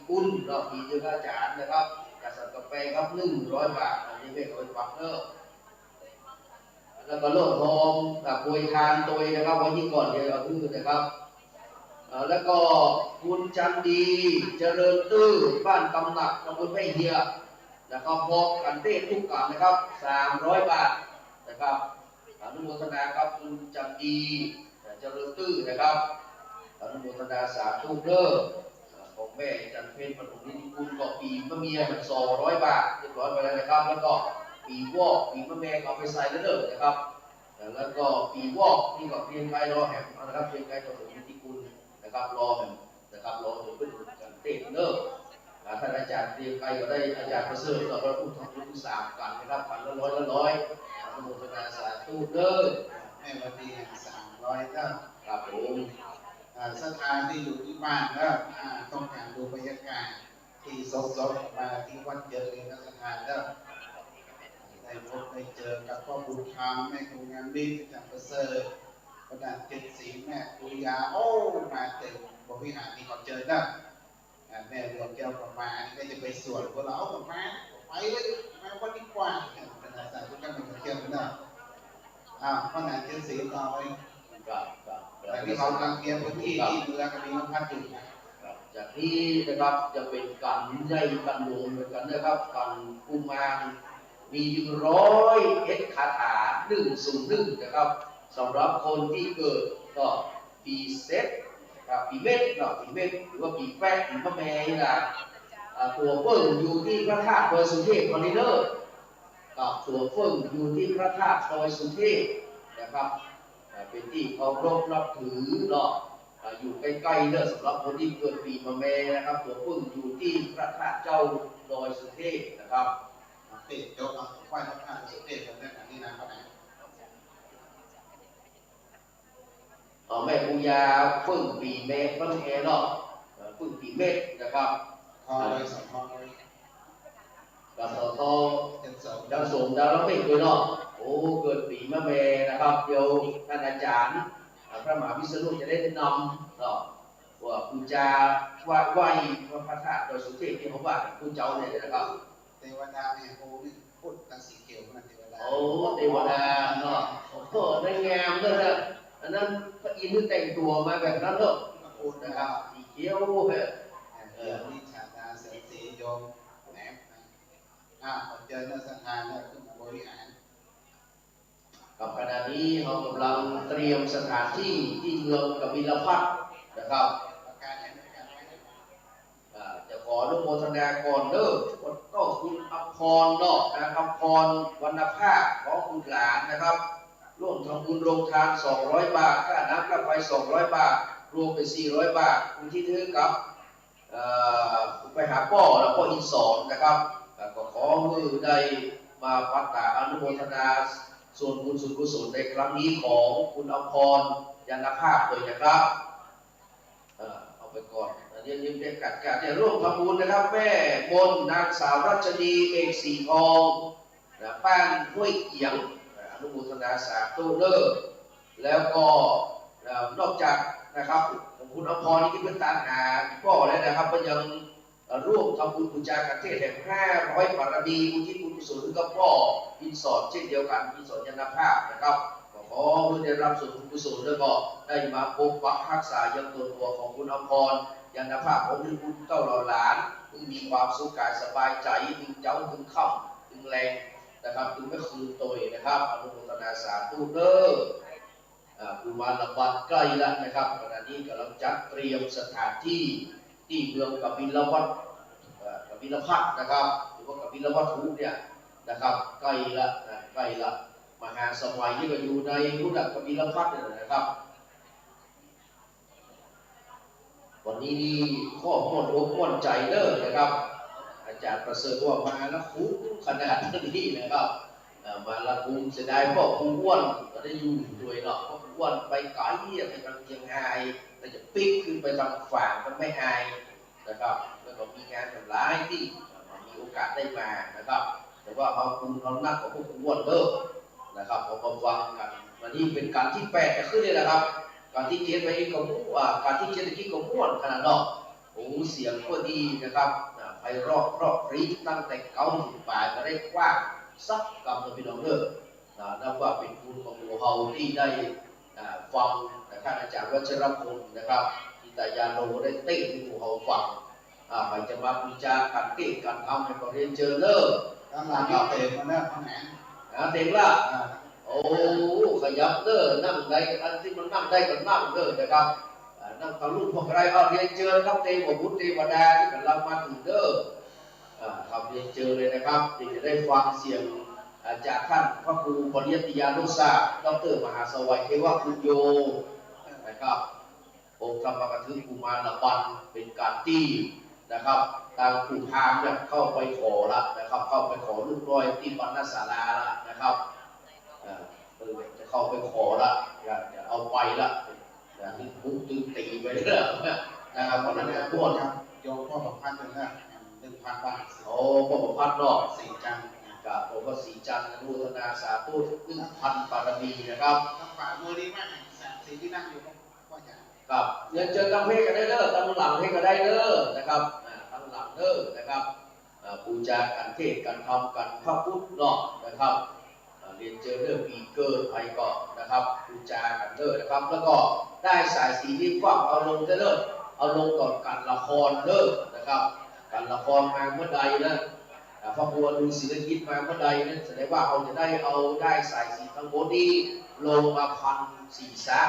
ปุ้นเราปีเดือนอาจารย์นะครับจากสัตว์กาแฟครับ100 บาทอันนี้เป็นโดยฟังเนอร์แล้วก็โลดทองโปรยทานตัวนะครับวันนี้ก่อนเดี๋ยวเอาพื้นนะครับแล้วก็คุณจันดีเจริญตื้อบ้านตำหนักตำบลแม่เฮียนะครับพบกันเต้ทุกกันนะครับ300 บาทนะครับอนุโมทนาครับคุณจันดีเจริญตื้อนะครับอนุโมทนาสาธุเด้อของแม่จันเพ็ญปฐมนิติคุณก็ปีมะเมียมัน200 บาทเรียบร้อยไปแล้วนะครับแล้วก็ปีวอกปีมะแม่เอาไปใส่แล้วเด้อนะครับแล้วก็ปีวอกนี่ก็เพียงไกลรอแหมนะครับเพียงไกลปฐมนิติคุณนะครับรอแหมนะครับรอถึงขึ้นกันเต้เด้อท่านอาจารย์เรียนไปก็ได้อาจารย์ประเสริฐกับพระพุทธรูป3 กันนะครับกันละ100อนุโมทนาสาธุเด้อแม่วันดี300ก็ครับผมสถานที่อยู่ที่บ้านก็ต้องการดูบรรยากาศที่สดๆมาที่วัดเยอะเลยนะสถานก็ได้พบได้เจอกับพ่อบุญธรรมแม่ครูงามดีอาจารย์ประเสริฐประดาเจ็ดสีแม่ปุยาโอ้มาเต็มบริหารนี่ก็เจอได้ แม่เรียนเกี่ยวกับมาก็จะไปสวนพวกเราเอากับมาไปเลยมาวันดีกว่าเป็นอาสาทุกท่านเป็นเกี่ยวกันนะข้อไหนเขียนสีต่อไปแต่ที่เขากำลังเกี่ยวพื้นที่ที่เมืองก็มีน้ำพัดอยู่จากนี้นะครับจะเป็นการใหญ่กันลงเหมือนกันนะครับการกุมารมี101คาถา101นะครับสำหรับคนที่เกิดก็ปีเซตปีเมษปีเมษหรือว่าปีแปดปีมะแม่นะตัวเฟิ่งอยู่ที่พระธาตุดอยสุเทพคอนเนอร์กับตัวเฟิ่งอยู่ที่พระธาตุดอยสุเทพนะครับเป็นที่เคารพนับถือเนาะอยู่ใกล้ๆเนี่ยสำหรับคนที่เกิดปีมะแม่นะครับตัวเฟิ่งอยู่ที่พระธาตุเจ้าดอยสุเทพนะครับเด็กเจ้าของไหว้พระธาตุสุเทพเป็นแบบนี้นะก็ได้แม่ปูยาเฟิ่งปีเมษเฟิ่งเอเนาะเฟิ่งปีเมษนะครับพอเลยสองพอเลยกับต่อดาวสูงดาวล้ำไม่เคยเนาะโอ้เกิดปีมะเมนะครับเดี๋ยวท่านอาจารย์พระมหาวิษณุจะได้นำเนาะว่าปูจาไหว้พระธาตุโดยสุเทพที่เขาว่าปูเจ้าเนี่ยนะครับเทวดาเนี่ยโอ้นี่พูดกันสีเขียวนะเทวดาโอ้เทวดาเนาะโอ้ได้งามด้วยนะอันนั้นพระอินทร์แต่งตัวมาแบบนั้นเนาะโอ้นะครับสีเขียวนี่ชาดาเสรีโยมแหนมเจอเนื้อสถานเนี่ยขึ้นมาบริหารกับขณะนี้เรากำลังเตรียมสถานที่ที่เมืองกบิลพัสดุนะครับจะขออนุโมทนาก่อนเด้อก็คุณอัมพรเนาะอัมพรวรรณภาพของคุณหลานนะครับร่วมทำบุญโรงทาน200 บาทค่าน้ำค่าไฟ200 บาทรวมเป็น400 บาทคุณที่ถือกับไปหาพ่อแล้วพ่ออินสอนนะครับก็ขอมือได้มาปัตตาอนุโมทนาส่วนบุญส่วนกุศลในครั้งนี้ของคุณอัมพรยานภาพเลยนะครับเอาไปก่อนยังเป็นการจะร่วมทำบุญนะครับแม่มนนางสาวรัชนีเอกสีทองบ้านห้วยเกียงอนุโมทนาสาธุเด้อแล้วก็นอกจากนะครับคุณอัมพรนี่เป็นตาหาพ่อแล้วนะครับก็ยังร่วมทำบุญบูชาการเทศแห่ง500 บารมีอุทิศบุญกุศลกับพ่ออินสอนเช่นเดียวกันอินสอนยานภาพนะครับขอเพื่อได้รับส่วนบุญกุศลแล้วก็ได้มาปกปักรักษายังตัวของคุณอัมพรยานภาพของคุณเจ้าหลานพึงมีความสุขกายสบายใจถึงเจ้าถึงค่ำถึงแรงนะครับถึงไม่คืนตัวนะครับอนุโมทนาสาธุเด้อกุมารบัตรใกล้แล้วนะครับขณะนี้กำลังจัดเตรียมสถานที่ที่เมืองกบิลพัสนะครับหรือว่ากบิลวัตถุเนี่ยนะครับใกล้ละมหาสมัยที่ก็อยู่ในพุทธกบิลพัสเนี่ยนะครับวันนี้นี่ข้อมูลม่วนใจเด้อนะครับอาจารย์ประเสริฐว่ามาแล้วคุ้มขนาดนี้นะครับมาละคุ้มเสียดายพ่อคุ้มอ้วนก็ได้อยู่ด้วยเนาะเพราะอ้วนไปไกลไปทางเชียงรายแต่จะปิ๊กขึ้นไปทางฝั่งมันไม่อายนะครับแล้วก็มีงานทำร้ายที่มีโอกาสได้มานะครับแต่ว่าเขาคุ้มเขานักกว่าพวกอ้วนเด้อนะครับผมมาฟังกันวันนี้เป็นการที่8จะขึ้นเลยนะครับการที่เจ็ดไปก็มุ่งการที่เจ็ดตะกี้ก็ม่วนขนาดเนาะโอ้เสียงก็ดีนะครับไปรอบรีตั้งแต่เก้าถึงปลายก็ได้กว้างซักกับพี่น้องเด้อนับว่าเป็นบุญของหมู่เฮาที่ได้ฟังท่านอาจารย์วัชรพลนะครับอิตายาโนได้เต้นให้หมู่เฮาฟังไปจะมาบูชาการเต้นการทำให้ก็เรียนเจอเด้อตั้งหลังก็เต็มมาแล้วทั้งแหนเต็มละโอ้ขยับเด้อนั่งได้อันที่มันนั่งได้ก็นั่งเด้อนะครับนั่งทะลุพวกไรเรียนเจอครับเทวบุตรเทวดาที่กำลังมาถึงเด้อทำเรียนเจอเลยนะครับที่จะได้ฟังเสียงจากท่านพระครูปริยัติยานุสาดร.มหาสวัยเทวคุญโยนะครับองค์ธรรมกถึงกุมารบันเป็นการตีนะครับทางผู้พามเนี่ยเข้าไปขอละนะครับเข้าไปขอลูกน้อยที่บรรณศาลาละนะครับจะเข้าไปขอละจะเอาไปละที่พุ่งตึงตีไปเรื่อยนะครับวันนั้นพวกโยมพ่อประพัดเลยนะ1,000 บาทโอ้พ่อประพัดเนาะสีจันทร์กับผมก็สีจันทร์อนุโมทนาสาธุ1,000 บารมีนะครับฝ่ามือดีมากสีที่นั่งอยู่ก็จะกับเรียนเจอตำเพศกันได้เด้อตำหลังเพศกันได้เด้อนะครับ เด้อนะครับบูชาการเทศการทำการพระพุทธเนาะนะครับเรียนเจอเรื่องปีเกิดไทยก่อนนะครับบูชากันเด้อนะครับแล้วก็ได้สายสีที่ฟังเอาลงเด้อเอาลงก่อนการละครเด้อนะครับการละครมาเมื่อใดนะพระบัวดูศิลกิจมาเมื่อใดนั้นแสดงว่าเขาจะได้สายสีทั้งหมดนี้ลงมาพันศีรษะ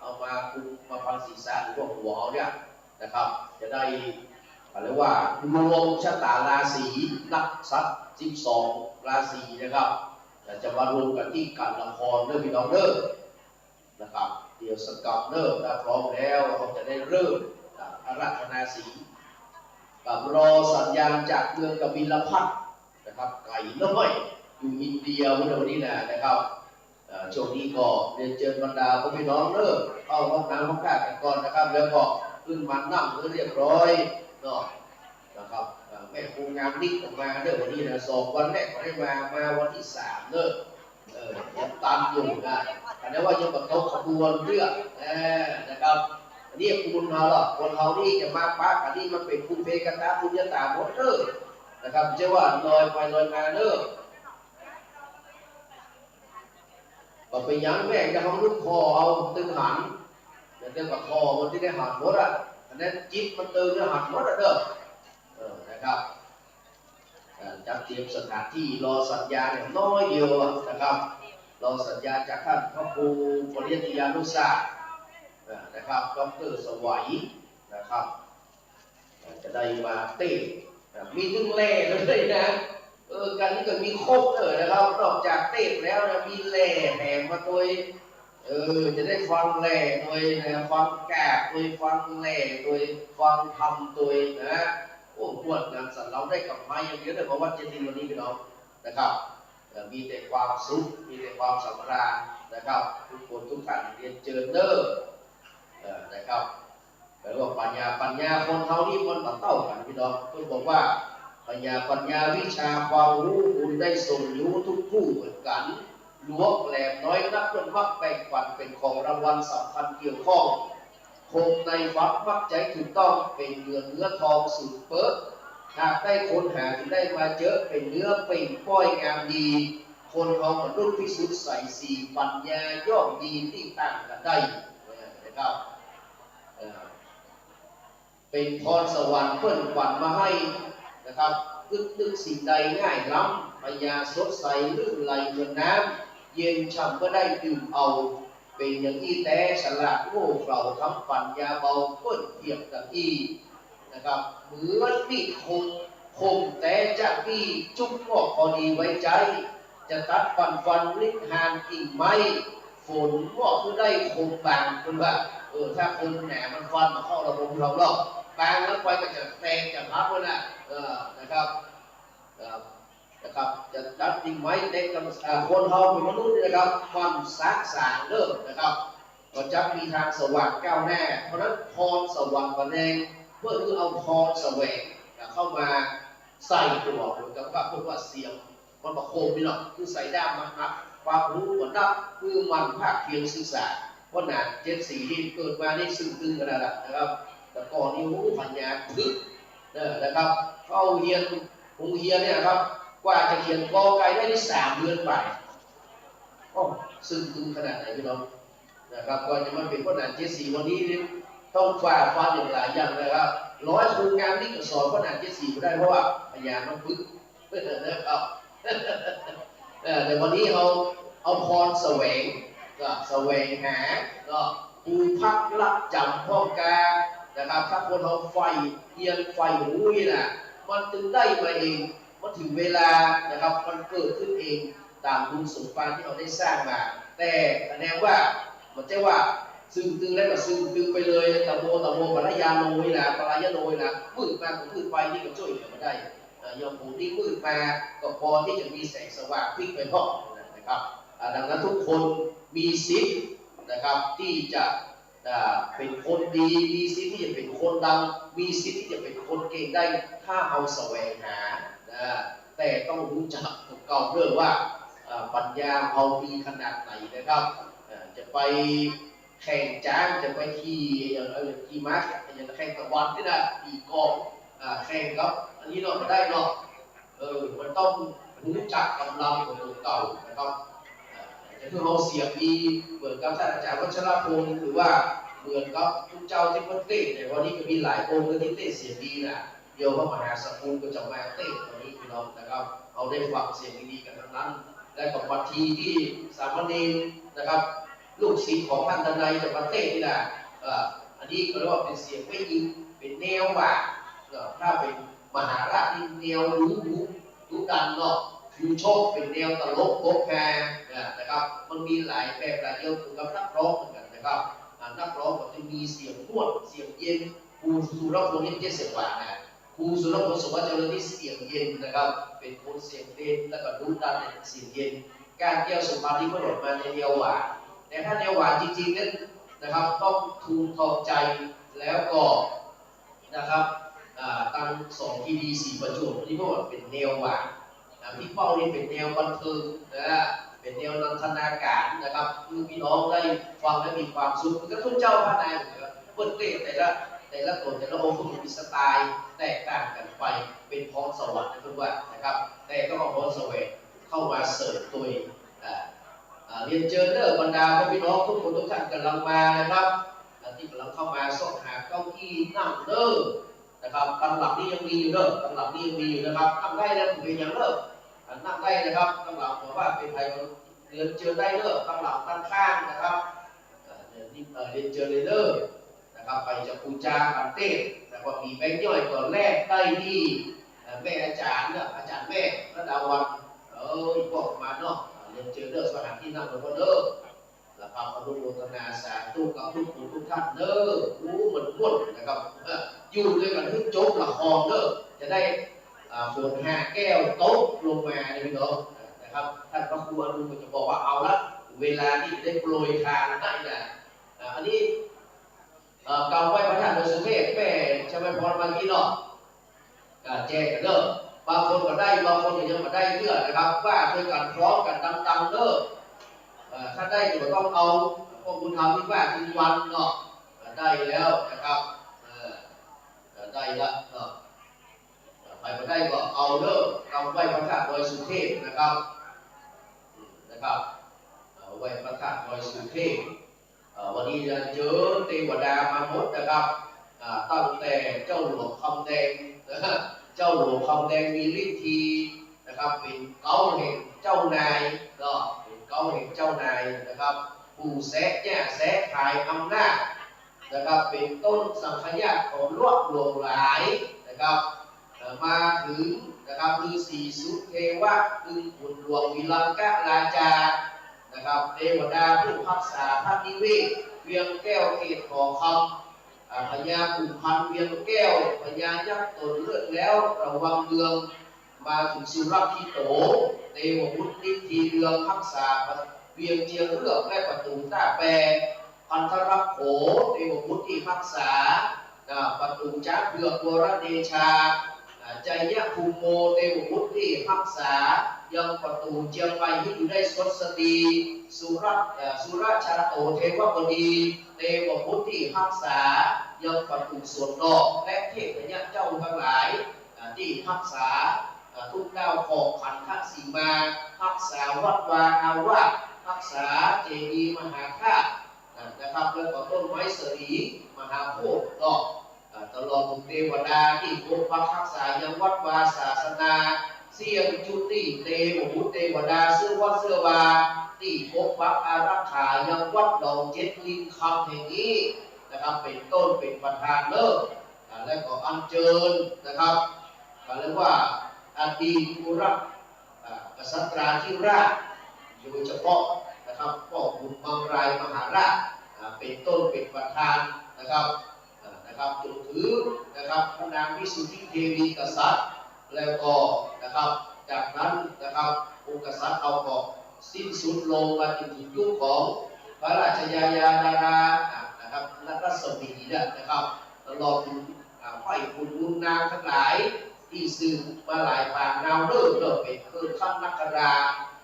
เอามาคุมมาพันศีรษะหรือว่าหัวเขาเนี่ยนะครับจะได้เรียกว่ารวมชะตาราศีนักสัตว์12ราศีนะครับจะมารวมกันที่การละครเด้อพี่น้องเด้อนะครับเดี๋ยวสกัดเริ่มถ้าพร้อมแล้วเราจะได้เริ่มอาราธนาศีกับรอสัญญาณจากเมืองกบิลพัทนะครับไก่น้อยอยู่อินเดียวันนี้นะครับช่วงนี้ก็เรียนเชิญบรรดาพี่น้องเริ่มเข้าห้องน้ำห้องข้ากันก่อนนะครับแล้วก็ขึ้นมานั่งเรียบร้อยเนาะนะครับแม่ครูงามนิกออกมาเด้อวันนี้นะ2 วันแรกไม่ได้มาวันที่3เด้อยังตามอยู่นะแต่ว่ายังแบบเขาขบวนเรื่องนะครับนี่คุณเราหรอกคนเขานี่จะมาป้ากันนี่มันเป็นคุณเพกันตาคุณยตาหมดเด้อนะครับเชื่อว่าลอยไปลอยมาเด้อก็เป็นอย่างแม่จะเขาลุกคอเอาตึงหันแต่เรื่องกับคอมันที่ได้หันหมดอ่ะอันนั้นจิตมันตึงจะหันหมดอ่ะเด้อนะครับจัดเตรียมสถานที่รอสัญญาเนี่ยน้อยเดียวนะครับรอสัญญาจากท่านพระครูปริยัติยานุศาสตร์นะครับดร.สวัยนะครับจะได้มาเต้นมีนึ่งแล่เลยนะการนี้ก็มีครบนะครับนอกจากเต้นแล้วนะมีแล่แห่มาตัวจะได้ฟังแล่ตัวนะฟังแกะตัวฟังแล่ตัวฟังทำตัวนะโอ้ปวดงานสันเราได้กลับมาอย่างเยอะเลยเพราะว่าเจดีย์วันนี้พี่น้องนะครับมีแต่ความสุขมีแต่ความสำราญนะครับทุกคนทุกท่านเรียนเจอเด้อนะครับแปลว่าปัญญาคนเท่านี้คนต่างเต้ากันพี่น้องต้องบอกว่าปัญญาวิชาความรู้คุณได้ส่งรู้ทุกผู้เหมือนกันหลวงแหลมน้อยนักเพื่อนมักแบ่งปันเป็นของรางวัลสำคัญเกี่ยวข้องคงในฟักมักใจถูกต้องเป็นเนื้อทองสุดเปิดหากได้คนหาถึงได้มาเจอเป็นเนื้อเป็นป้อยงามดีคนเขามนุษย์พิสุทธิ์ใส่สีปัญญาย่อมดีที่ต่างกันได้นะครับเป็นพรสวรรค์เพิ่นขวัญมาให้นะครับนึกสิ่งใดง่ายล้ำปัญญาสดใสลื่นไหลเหมือนน้ำเย็นช่ำก็ได้ดื่มเอาเป็นอย่างอี้แต่ฉลาดโง่เขลาทำปัญญาเบาเพิ่นเทียบกับอีนะครับเหมือนมีดคมแต่จากที่จุกงอกพอดีไว้ใจจะตัดฟันลิ้นหานกิ่งไม้ฝนก็คือได้คมบางคุณว่าถ้าคนแหนมันฟันมาเข้าระบบเราแล้วบางแล้วไปก็จะแตงจะพับเลยนะนะครับจะตัดกิ่งไม้เด็กกับคนเราเป็นมนุษย์นะครับความสางสางเริ่มนะครับก็จะมีทางสว่างก้าวหน้าเพราะนั้นพรสว่างประแดงเพื่อคือเอาพรแสวงเข้ามาใส่ตัวเหมือนกับว่าพูดว่าเสียงมันประโคมนี่หรอกคือใส่ด้ามมันนับความรู้เหมือนนับคือมันภาคเพียงศึกษาเพราะนั้น74ที่เกิดมาได้ซึ่งตึงกันแล้วนะครับแต่ก่อนนี้รู้ปัญญาทึกนะครับเข้าเรียนโรงเรียนเนี่ยครับกว่าจะเขียนกอไก่ได้3 เดือนไปซึ่งตึงขนาดไหนพี่น้องนะครับก่อนจะมาเป็นเพราะนั้น74วันนี้ต้องฝ่าฟันอย่างหลายอย่างนะครับ100 ครูงานนี่ก็สอนเพราะนั้น74ไม่ได้เพราะว่าปัญญามันพึกนะครับแต่วันนี้เอาพรแสวงก็แสวงหาก็ปูพักรักจำพ่อกานะครับถ้าคนเราไฟเอียนไฟหูนี่นะมันตึงได้มาเองมันถึงเวลานะครับมันเกิดขึ้นเองตามบุญสมบัติที่เราได้สร้างมาแต่แสดงว่ามันจะว่าซึ่งตึงแล้วก็ซึ่งตึงไปเลยตะโมปรายาโนยนะปรายาโนยนะมืดมาของมืดไปนี่ก็ช่วยเหลือมาได้อย่างผมที่มืดมาก็พอที่จะมีแสงสว่างพลิกไปพอนะครับดังนั้นทุกคนมีสิทธิ์นะครับที่จะเป็นคนดีมีสิทธิ์ที่จะเป็นคนดังมีสิทธิ์ที่จะเป็นคนเก่งได้ถ้าเอาแสวงหาแต่ต้องรู้จักเก่าเรื่องว่าปัญญาเอาดีขนาดไหนนะครับจะไปแข่งจ้างจะไปขี่อย่างม้าอย่างแข่งตะวันที่น่ะขี่กอง แข่งกับอันนี้เนาะมาได้เนาะมันต้องรู้จักกำลังของตัวเก่านะครับจะคือเราเสียงดีเหมือนกับท่านอาจารย์วัชรพงศ์หรือว่าเหมือนกับผู้เจ้าที่คนเต้ในวันนี้ก็มีหลายองค์ที่เต้เสียงดีนะเดี๋ยวพระมหาสกุลก็จะมาเต้ตอนนี้พี่น้องนะครับเอาได้ฟังเสียงดีๆกันทั้งนั้นและกับวันทีที่สามเณรนะครับลูกศิษย์ของท่านทนายจากประเทศนี่นะอันนี้ก็เรียกว่าเป็นเสียงไม่ยิงเป็นแนวว่าถ้าเป็นมหาราชที่แนวรู้ดันเนาะฟิวโชคเป็นแนวตลกโป๊กแฮนะครับมันมีหลายแบบหลายเดียวกับนักร้องเหมือนกันนะครับนักร้องก็จะมีเสียงนวดเสียงเย็นครูสุรพลนี่ไม่ใช่เสียงหวานนะครูสุรพลสมบัติเจริญที่เสียงเย็นนะครับเป็นคนเสียงเด่นแล้วก็รู้ดันเสียงเย็นการแก้วสมบัติที่ก็หลดมาในแนวหวานแต่ถ้าแนวหวานจริงๆนั้นนะครับต้องทูลทองใจแล้วก็นะครับตั้ง2 ทีดี4 ประจุที่พวกเป็นแนวหวานพี่เป้านี่เป็นแนวบันเทิงนะเป็นแนวนันทนาการนะครับคือพี่น้องได้ฟังและมีความสุขก็ทุกเจ้าพระนายเปิดเตะแต่ละตนแต่ละองค์ก็มีสไตล์แตกต่างกันไปเป็นพรสวรรค์ทุกวันนะครับแต่ก็เอาพรสวรรค์เข้ามาเสริมตัวเรียนเจอเนอร์บรรดาพี่น้องทุกคนทุกท่านกำลังมานะครับที่กำลังเข้ามาส่องหาเก้าอี้นั่งเนอร์นะครับตำหลักนี้ยังมีอยู่เนอะตำหลักนี้ยังมีอยู่นะครับทำได้แล้วเป็นอย่างเนอะนั่งได้นะครับตำหลักบอกว่าเป็นไทยเรียนเจอได้เนอะตำหลักตั้งข้างนะครับเรียนเจอเลยเนอร์นะครับไปจะปูจาอันเต้แต่ว่ามีแบงค์ย่อยก่อนแรกได้ที่แม่อาจารย์เนี่ยอาจารย์แม่ระดาวันพวกมาเนาะเรียนเจอเนอร์สถานที่นั่งหลวงพ่อเนอร์และความอนุโมทนาสาธุกับทุกคนทุกท่านเนอร์รู้เหมือนพูดนะครับอยู่ด้วยกันทุกโจ๊กละครเนอร์จะได้ฝนหาแก้วโต๊ะลงมาในพี่น้องนะครับท่านพระครูอนุก็จะบอกว่าเอาละเวลาที่ได้โปรยทานได้นะอันนี้กล่าวไว้พระท่านโดยสุเทพแม่ใช่ไหมพรบางทีเนาะแจกกันเนอะบางคนก็ได้บางคนก็ยังมาได้เยอะนะครับว่าด้วยกันพร้อมกันดังๆเนอะถ้าได้ก็ต้องเอาพวกคุณทำที่ว่าทุกวันเนาะได้แล้วนะครับได้ละเนาะไปมาได้ก็เอาเลิกเอาไว้พระธาตุดอยสุเทพนะครับไว้พระธาตุดอยสุเทพวันนี้จะเจอเทวดามาหมดนะครับตั้งแต่เจ้าหลวงคำแดงเจ้าหลวงคำแดงมีฤทธิ์นะครับเป็นเก้าแห่งเจ้านายก็เป็นเก้าแห่งเจ้านายนะครับปู่แสะแย่แสะขายอำนาจนะครับเป็นต้นสังขยาของลวดหลวงหลายนะครับมาถึงนะครับฤาษีสุเทวะคือขุนหลวงวิลังกะราชานะครับเทวดาผู้รักษาพระนิเวศเวียงแก้วเขตของคำพญาขุนพันเวียงแก้วพญายักษ์ตนเลือดแล้วระวังเมืองมาถึงสุรักขิโตเทวบุตรนิทีเรืองรักษาเวียงเจียงเลือกและประตูท่าแปรพันธรักโขเทวบุตรที่รักษาประตูจ้าเผือกวรเดชาใจยะภูโมเทวบุตรที่รักษายังประตูเจียงไปที่อยู่ได้สดสตีสุราชาโตเทวบดีเทวบุตรที่รักษายังประตูสวนดอกและเทพญาเจ้าทั้งหลายที่รักษาทุกดาวของขันธสีมารักษาวัดวาอาวาสรักษาเจดีย์มหาธาตุนะครับแล้วก็ต้นไม้เสรีมหาโพธิ์ดอกตลอดถึงเทวดาที่ปกปักรักษายังวัดวาศาสนาเสียงจุติเทวบุตรเทวดาเสื้อวัดเสื้อวาที่ปกปักอารักขายังวัดดอกเจ็ดลิงคำแห่งนี้นะครับเป็นต้นเป็นประธานเลิกและก็อัญเชิญนะครับเรียกว่าอดีตอุรักกษัตราธิราชโดยเฉพาะนะครับพ่อขุนมังรายมหาราชเป็นต้นเป็นประธานนะครับจนถือนะครับพระนางวิสุทธิเทวีกษัตริย์แล้วก็นะครับจากนั้นนะครับองค์กษัตริย์เอาของสิ้นสุดลงมาถึงยุคของพระราชยายาดารานะครับรัศมีนะครับตลอดถึงไพร่พลบุญนางทั้งหลายที่สืบมาหลายปางนาวเริ่มเป็นคือขั้นนักรา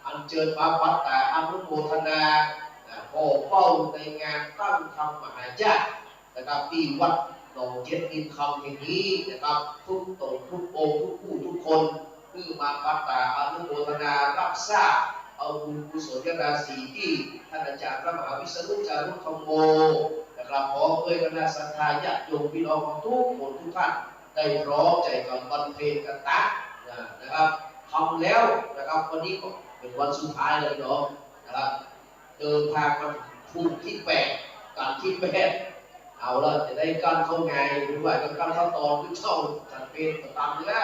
อันเชิญพระพัตตาอนุโมทนาขอเฝ้าในงานตั้งธรรมมหาญาตินะครับที่วัด ลองเจ็ดดินคำอย่างนี้นะครับทุกตนทุกองค์ทุกผู้ทุกคนคือมาปัตตาอนุโมทนารับทราบเอาบุญกุศลราศีที่ท่านอาจารย์พระมหาวิษณุจารุธรรมโมนะครับขอเอ่ยคณะสัตยาญาติโยมพี่น้องทุกคนทุกท่านได้พร้อมใจกับบรรเพลกันตักนะครับทำแล้วนะครับวันนี้ก็เป็นวันสุดท้ายเลยเนาะนะครับเดินทางมาถูกที่แปดการที่แปดเอาละจะได้การเข้าไงหรือว่าจะการเข้าตอนขึ้นช่องจัดเป็นตามเนื้อ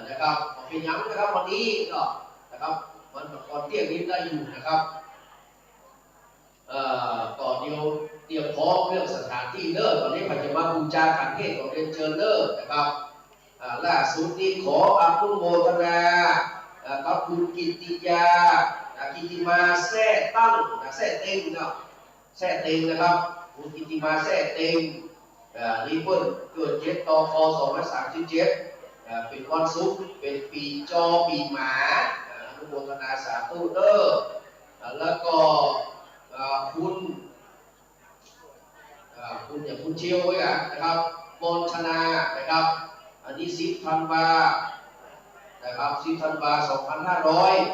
นะครับเป็นยังนะครับวันนี้ก็นะครับวันก่อนเที่ยงนี้ได้อยู่นะครับก่อนเดียวเตรียมพร้อมเรื่องสถานที่เลิศตอนนี้ปัจจุบันบูชาการเทศของเรียนเชิญเลิศนะครับล่าสุดนี้ขออนุโมทนากับคุณกิติยากิติมาแท้ตั้งแท้เต็งเนาะแท้เต็งนะครับคุณกิติมาแท้เต็งรีเพิ่นเกิด7 ตค2537เป็นวันศุกร์เป็นปีจอปีหมาอนุโมทนาสาธุเด้อแล้วก็คุณอย่างคุณเชียวไว้นะครับมนชนานะครับอันนี้10 ธันวานะครับ10 ธันวา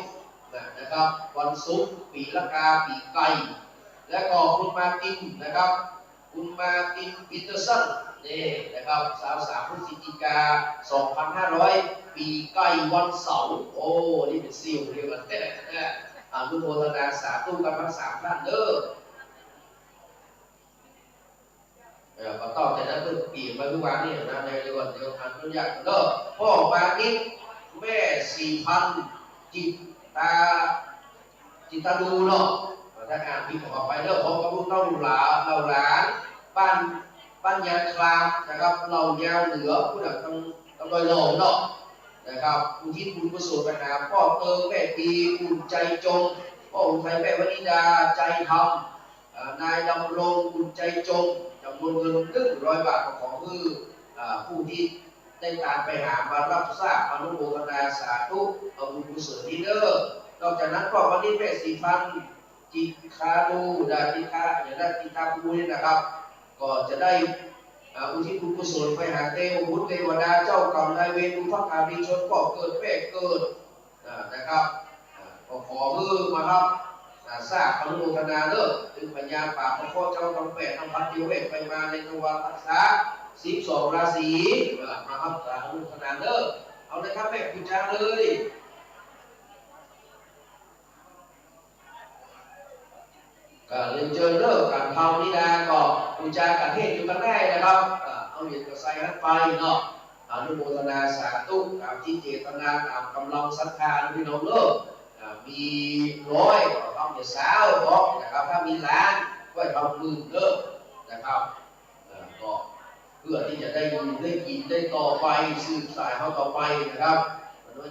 2500นะครับวันศุกร์ปีละกาปีไก่และก็คุณมาตินนะครับคุณมาตินปีเตอร์สันนี่นะครับ23 พฤศจิกา2500ปีไก่วันเสาร์โอ้นี่เป็นซีลเดียวกันนะอนุโมทนาสาธุกับทั้ง3 ท่านเด้อก็ต้องแต่นั้นก็เปลี่ยนไปทุกวันนี่นะในเรื่องเดียวกันทุกอย่างเด้อพ่อมานิดแม่4,000จิตดูเนาะถ้าอ่านพิมพ์ออกไปเด้อพร้อมกับลูกเต้าหลานเราหลานบ้านยางคลามนะครับเรายาวเหนือผู้ดักต้องลอยหล่อเนาะนะครับอุทิศบุญกุศลไปหาพ่อเติมแม่ปีอุ่นใจจงพ่ออุ่นใจแม่วนิดาใจธรรมนายดำรงอุ่นใจจงจำนวนเงิน100 บาทของคือผู้ที่ได้การไปหามารับทราบอนุโมทนาสาธุเอาบุญกุศลนี้เด้อนอกจากนั้นก็วันนี้แม่4,000จิตคาดูดาจิตาอย่างนั้นจิตาภูนี่นะครับก็จะได้อุทิศบุญกุศลไปหาเทวบุตรเทวดาเจ้ากรรมนายเวรบุพการีชนก็เกิดแม่เกิดนะครับก็ขอมือมาครับทราบอนุโมทนาเลิศถึงปัญญาป่าพระพ่อเจ้าต้องแปดทำพันเดียวเวทไปมาในตัวรักษา12 ราศีมาครับอนุโมทนาเลิศเอาเลยครับแม่คุณจ้าเลยเรียนเชิญเลิกการทำนิดาก็บูชาการเทศอยู่กันได้นะครับเอาเหรียญกับใส่นั้นไปเนาะอนุโมทนาสาธุตามที่เจตนาตามกำลังศรัทธาพี่น้องเลิกมี100ก็ทำอย่าง20บอกนะครับถ้ามีล้านก็ทำ10,000เลิกนะครับก็เพื่อที่จะได้ยินได้ต่อไปสืบสายเขาต่อไปนะครับโดย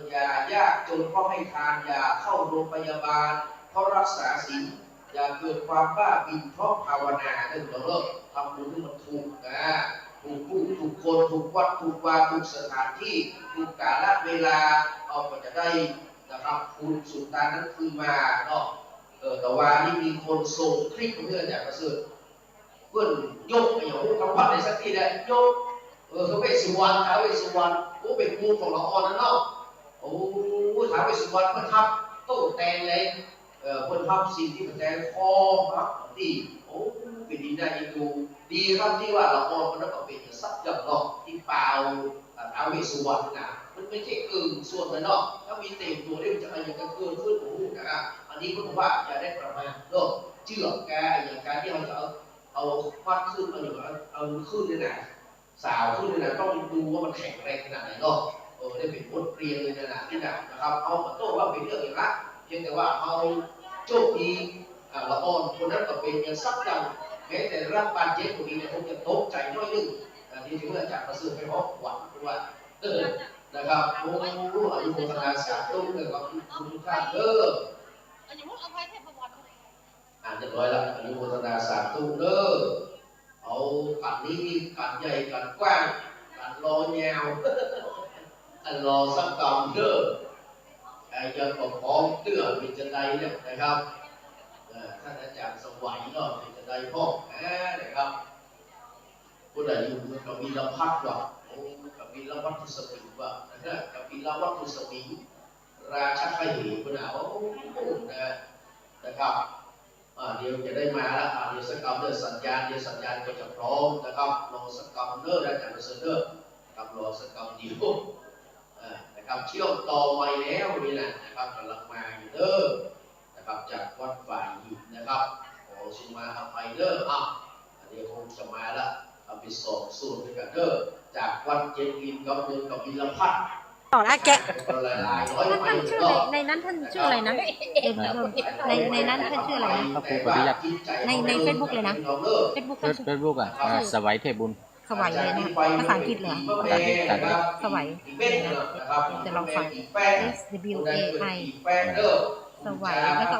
ยากจนเพราะให้ทานยาเข้าโรงพยาบาลเพราะรักษาศีลอย่าเกิดความบ้าบินเพราะภาวนาเรื่องเราเลิกทำบุญที่มันถูกนะถูกผู้ถูกคนถูกวัดถูกวาถูกสถานที่ถูกกาลเวลาเอาก็จะได้นะครับคุณสุนทานนั้นคือมาเนาะแต่ว่านี่มีคนส่งคลิปเพื่อนจากกระสือเพื่อนยกไปอย่างพวกคำวัดในสักทีได้ยกเขาไปสุวรรณท้าวเวสสุวรรณโอ้เป็นงูของละอ่อนนั่นเนาะโอ้ท้าวเวสสุวรรณมันทับโต้แตงเลยคนทำสิ่งที่มันแทนคอครับดีโอ้เป็นดีได้ยังดูดีครับที่ว่าละอ่อนมันต้องเป็นสักอย่างเนาะที่เปล่าท้าวเวสสุวรรณนะมันไม่ใช่กึ่งส่วนมันเนาะถ้ามีเต็มตัวได้มันจะอะไรอย่างเกินขึ้นโอ้โหนะครับอันนี้ผมว่าอย่าได้ประมาทเนาะเชื่อแกอย่างการที่เราจะเอาฟัดขึ้นมาอยู่เอาขึ้นนี่นะสาวขึ้นนี่นะต้องดูว่ามันแข็งแรงขนาดไหนเนาะได้เป็นบทเรียนเลยนะนี่นะครับเอามาโต้ว่าเป็นเรื่องอย่างนั้นเพียงแต่ว่าเอาโชคดีละอ่อนคนนั้นก็เป็นอย่างสักอย่างแม้แต่ร่างบาดเจ็บคนนี้เนี่ยผมจะตกใจน้อยนึงที่ถึงเมื่อจากประเสริฐไปพบหวังว่านะครับโอ้อนุโมทนาสาธุเลยกับคุณทุกท่านเด้ออ่านเรียบร้อยแล้วอนุโมทนาสาธุเด้อเอากันนี้กันใหญ่กันกว้างกันรอยาวกันรอสักกำเด้อยังบอกพร้อมเตื้อมีจะได้เนี่ยนะครับท่านอาจารย์สวัยเนาะมีจะได้พ่อนะครับ ผู้ใดอยู่กับมีลพัดว่ะโอ้กับมีลวัตถุสมิงว่ะนะกับมีลวัตถุสมิงราชาไข่ผู้หนาวนะครับเดี๋ยวจะได้มาแล้วเดี๋ยวสกาวเดอร์สัญญาณเดี๋ยวสัญญาณก็จะพร้อมนะครับรอสกาวเดอร์ได้จากเซอร์เดอร์นะครับรอสกาวเดียวนะครับเชื่อมต่อไปแล้วนี่แหละนะครับกำลังมาอยู่เด้อนะครับจากวัดฝ่ายหินนะครับขอชิมาอภัยเด้อเดี๋ยวคงจะมาละเอาไปสอบสูตรด้วยกันเด้อจากวัดเจดีย์กับเมืองกับวิลพัฒน์ต่อแล้วแกท่านชื่อในนั้นท่านชื่ออะไรนะในนั้นท่านชื่ออะไรนะพระครูปริยัติในเฟซบุ๊กเลยนะเฟซบุ๊กสวัยเทพบุญสวัยเลยนะภาษาอังกฤษเลยสวัยจะลองฟัง S W A I สวัยแล้วก็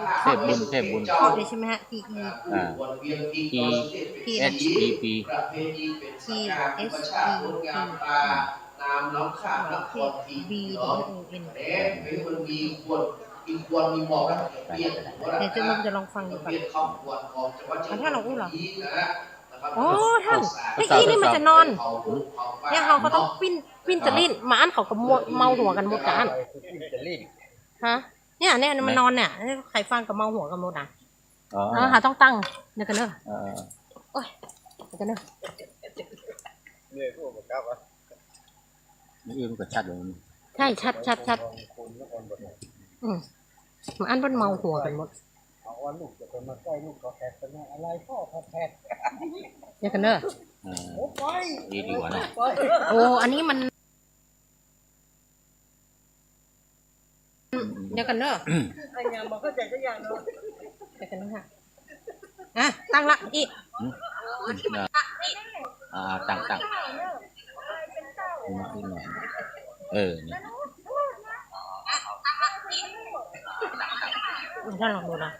เทพบุญครอบเลยใช่ไหมฮะ T E T H E P T S E P น้ำน้ำข้ามนครที B W O N มันมีควรมีหมอกเปลี่ยนเดี๋ยวจะลองฟังดูก่อนถ้าเราอู้เหรอโอ้ท่านไอ้ที่นี่มันจะนอนเนี่ยเขาต้องปิ้นจะลิ้นมาอันเขาก็เมาหัวกันหมดกันฮะเนี่ยมันนอนเนี่ยใครฟังกับเมาหัวกันหมดอ่ะค่ะต้องตั้งเดี๋ยวกันเนอะโอ้ยเดี๋ยวกันเนอะนี่มันก็ชัดเลยใช่ชัดมาอันเป็นเมาหัวกันหมดลูกจะเป็นมาใกล้ลูกก็แผดเป็นอะไรพ่อแผดเดี๋ยวกันเนอะดีกว่านะโอ้อันนี้มันเดี๋ยวกันเนอะไอ้ยังบอกเข้าใจก็ยังเนาะเดี๋ยวกันนะตั้งละอีตั้งขึ้นหน่อยนี่ถ้าลองดูนะ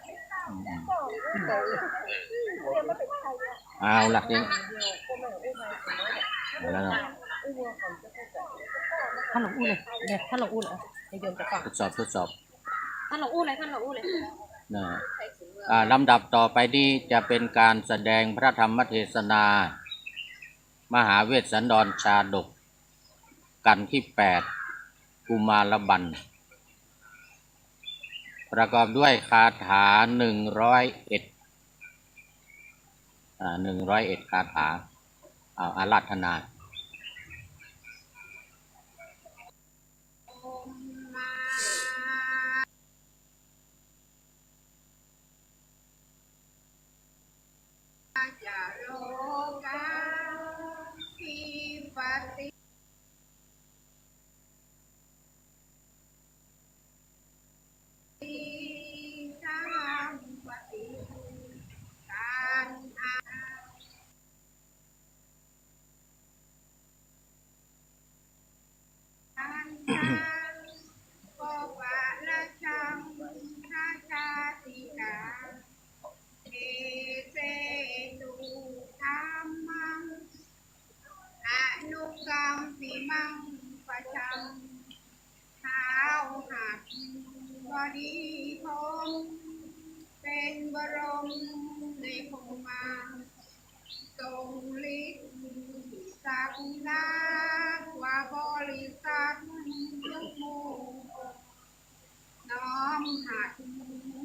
เอาหลักนี้แล้วนะท่านลองอู้เลยเดี๋ยวท่านลองอู้เลยเดี๋ยวโยมจะฟังทดสอบท่านลองอู้เลยนะลำดับต่อไปนี้จะเป็นการแสดงพระธรรมเทศนามหาเวสสันดรชาดกกันที่8กุมารบัณฑ์ประกอบด้วยคาถา101คาถาอาราธนาบดีพงเป็นบรมในพงมาทรงฤทธิ์ศักดิ์นาว่าบริษัททุกหมู่น้อมหัด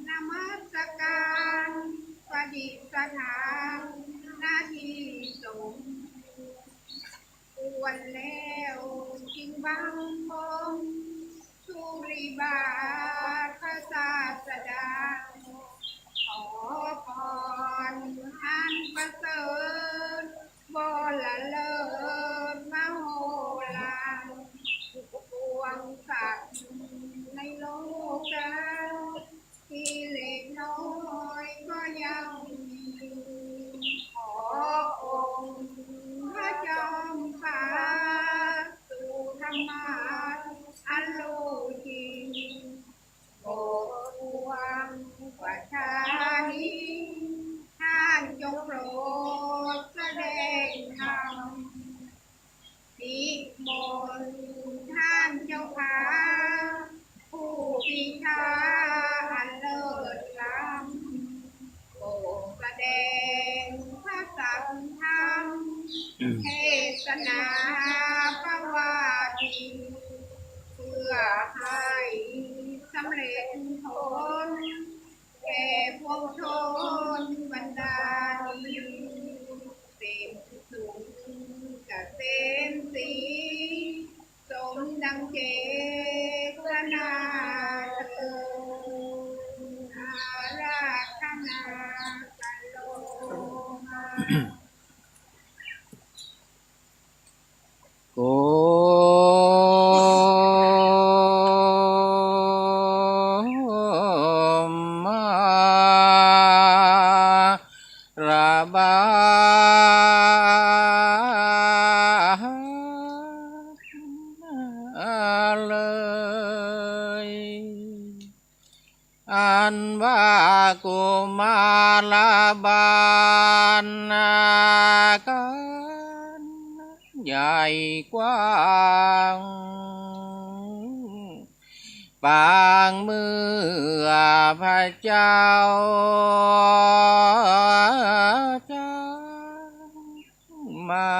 นมัสการประดิษฐานหน้าที่สงฆ์ควรแล้วจึงบังคมสุริบาทพระศาสดาขอพรอันประเสริฐบละเลิศมโหฬารปวงสัตว์ในโลกาที่เล็กน้อยก็ยังมีขอองค์พระจอมฟ้าสู่ธรรมะอันรู้จริงโปรดปวงประชานิท่านจงโปรด เทศนาพระวาทีเพื่อให้สำเร็จผลแก่พวกชนบรรดานี้เป็นสุขเกษมศรีสมดังเจตนาเถิดอาราธนากันโลมา โกมาระบาเลยอันว่ากุมาลบานกันใหญ่กว้างปางเมื่อพระเจ้ามา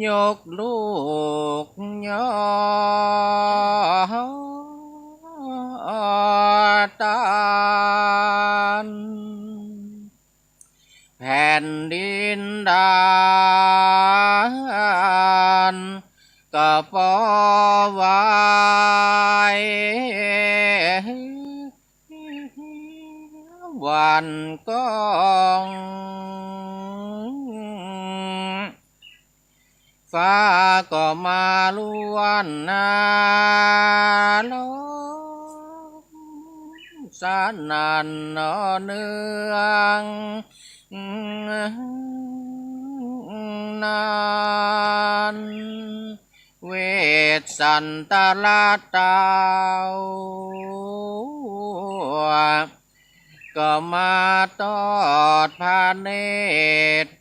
ยกลูกย่อตานแผ่นดินดานก็ปอไว้วันก้องฟ้าก็มาล้วนนาลมสนันนอเนืองนานเวทสันตลาเตาก็มาตอดพระเนตร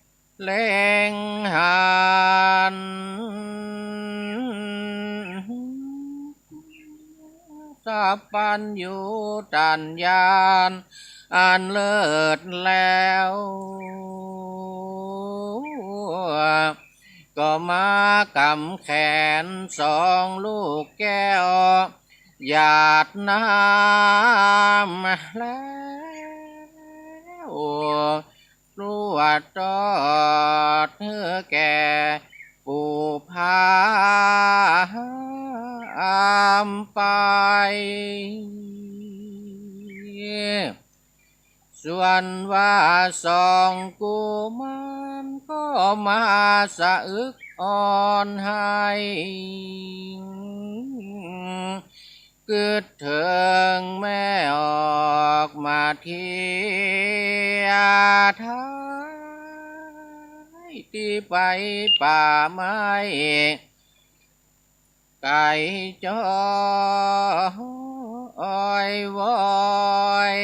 เล็งหันสัพพัญญูตัญญาณอันเลิศแล้วก็มากำแขนสองลูกแก้วหยาดน้ำแล้วรู้ว่าตอดเธอแก่ปูพามไปส่วนว่าสองกุมารก็มาสะอึกอ่อนให้กึดเถิงแม่ออกมาเที่ยทายที่ไปป่าไม้ไก่จ้อยวอย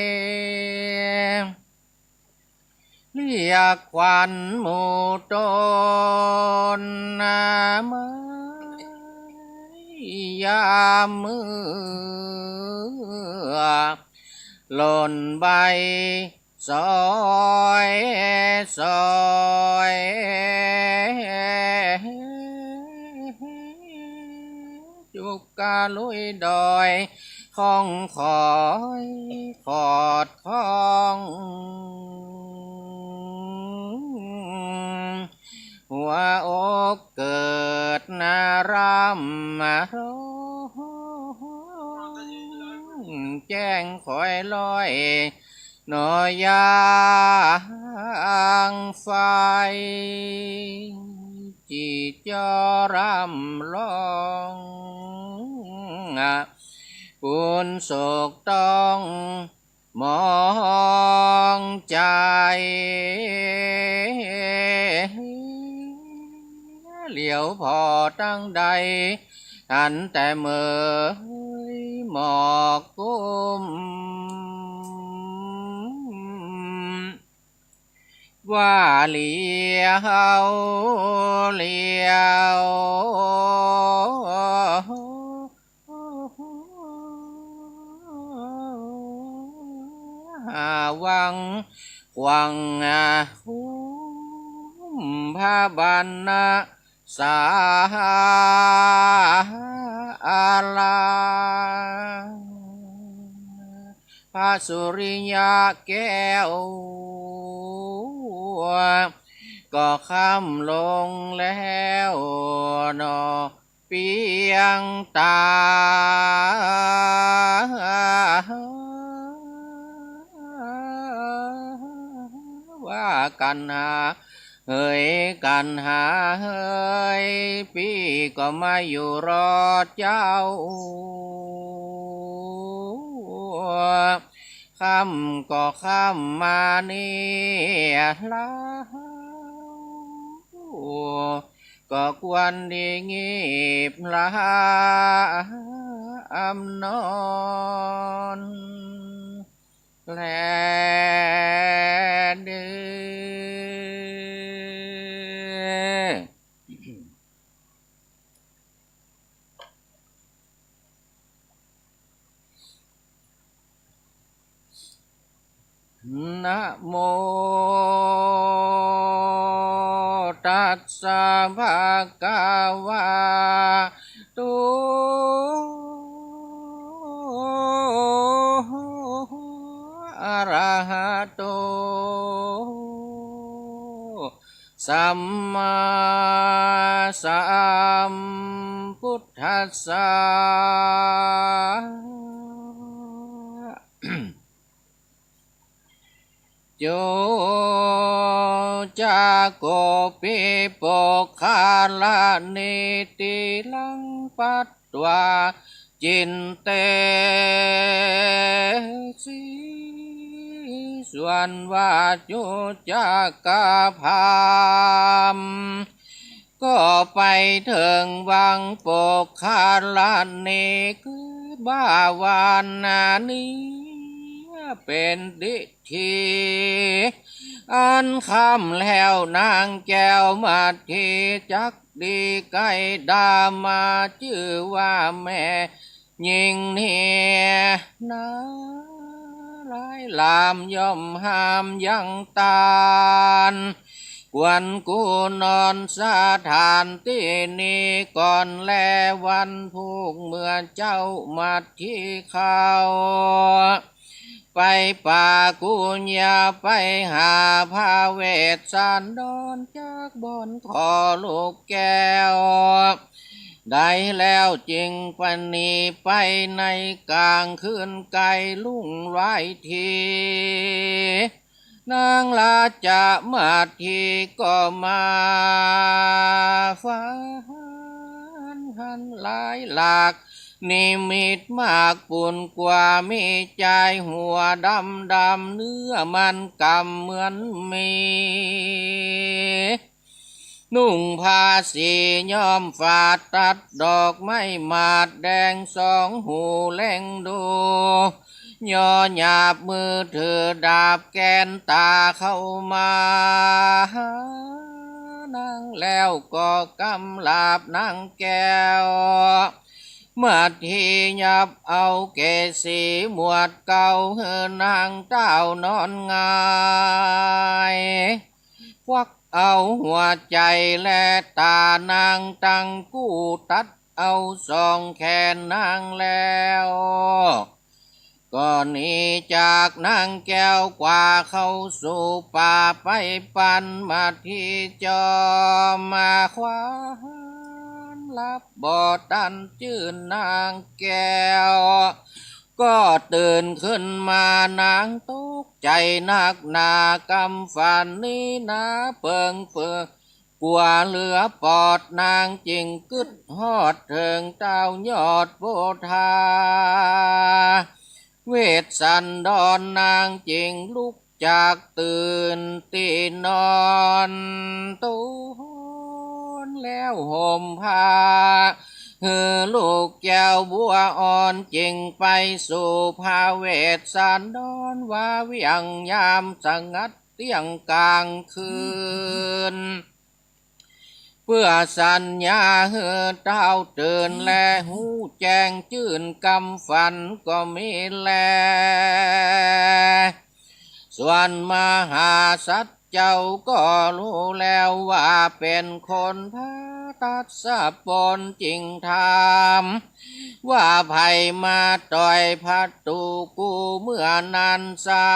เรียกควันหมู่ตนไม้ยามมือหล่นใบซอยจุกกาลุยดอยข้องคอยขอดข้องหัวอกเกิดนารำมาร้องแจ้งคอยลอยหน่อยยางไฟจีจอรำลองปุนโศกต้องมองใจเหลียวพอตั้งใดทันแต่เมื่อหมอกกุ้มว่าเลี้ยววังหู พาบันนาสาลาพระสุริยาแก้วก็ค่ำลงแล้วนอเปียงตาว่ากันหาเฮ้ยกันหาเฮ้ยพี่ก็มาอยู่รอเจ้าค่ำก็ค่ำมาเนี่ยแล้วก็ควรดีงีบลาอำนอนแลเดือนะโมตัสสะภะคะวะโตอะระหะโตสัมมาสัมพุทธัสสะโยจากโกปิโปคาลานิติลังปัตตวาจินเตสิส่วนวาจุจากาพามก็ไปถึงวังโปกคาลานิคือบ้าวานนานี้เป็นดิทีอันคำแล้วนางแก้วมาทีจักดีไก่ดามาชื่อว่าแม่ยิงเนียนาลายลามย่อมห้ามยังตานกวนกูนอนสถานที่นี้ก่อนแลวันพูกเมื่อเจ้ามาที่เขาไปป่ากุญญาไปหาพระเวสสันดรจากบนคอลูกแก้วได้แล้วจริงปณีไปในกลางคืนไกลลุ่งไว้ทีนางลาจะมาทีก็มาฝันหันหลายหลากนิมิตมากปุ่นกว่ามีใจหัวดำดำเนื้อมันกำเหมือนมีนุ่งผ้าสีย้อมฝาดตัดดอกไม้มาดแดงสองหูเล่งดูย่อหยาบมือถือดาบแกนตาเข้ามานั่งแล้วก็กำลาบนั่งแก้วเมื่อที่ยับเอาเกสีหมวดเก่าเฮือนางเต้านอนงายควักเอาหัวใจและตานางตั้งกู้ตัดเอาสองแขนนางแล้วก่อนนี้จากนางแก้วกว่าเข้าสู่ป่าไปปันมาที่จอมมาขวานลับบ่อตันจื่นนางแก้วก็ตื่นขึ้นมานางตกใจนักหนากำฝันนี้นาเปิงเปิงกลัวเหลือปอดนางจิงกึดฮอดเถิงเต้ายอดโบธาเวทสันดอนนางจิงลุกจากตื่นตีนอนตูนแล้วห่มผ้าลูกแก้วบัวอ่อนจิงไปสู่พาเวทสันดอนว่าเวียงยามสงัดเตียงกลางคืนเพื่อสัญญาเต้าเตือนและหูแจ้งจื่นกำฝันก็มีแลส่วนมหาสัต เจ้าก็รู้แล้วว่าเป็นคนพระตัดสะปนจริงธรรมว่าไผมาต่อยพัดตูกูเมื่อนั้นสา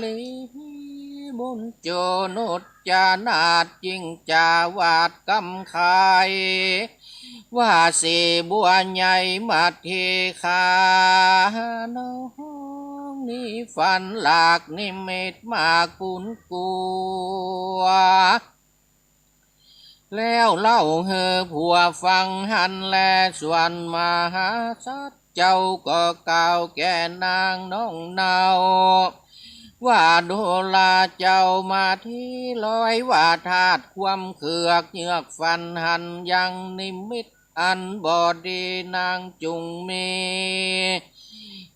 ลีบุญโจนุจจานาดจริงจาวาดกำไขว่าสีบัวใหญ่มาเทขาน้องนี่ฝันหลากนิมิตมากุนกัวแล้วเล่าเฮอผัวฟังหันแลส่วนมหาสัตว์เจ้าก็กล่าวแก่นางน้องเนาว่าดูลาเจ้ามาที่ลอยว่าธาตุความเขือกเหยือกฟันหันยังนิมิตอันบอดีนางจุงมี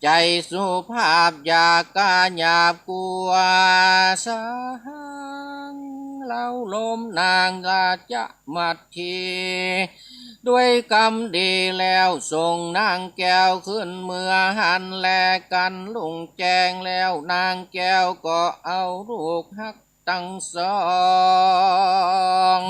ใจสุภาพอยากกาหยาบกลัวสังเล่าลมนางราจะมัดทีด้วยกรรมดีแล้วส่งนางแก้วขึ้นเมื่อหันแลกันลุงแจงแล้วนางแก้วก็เอาลูกฮักตั้งสอง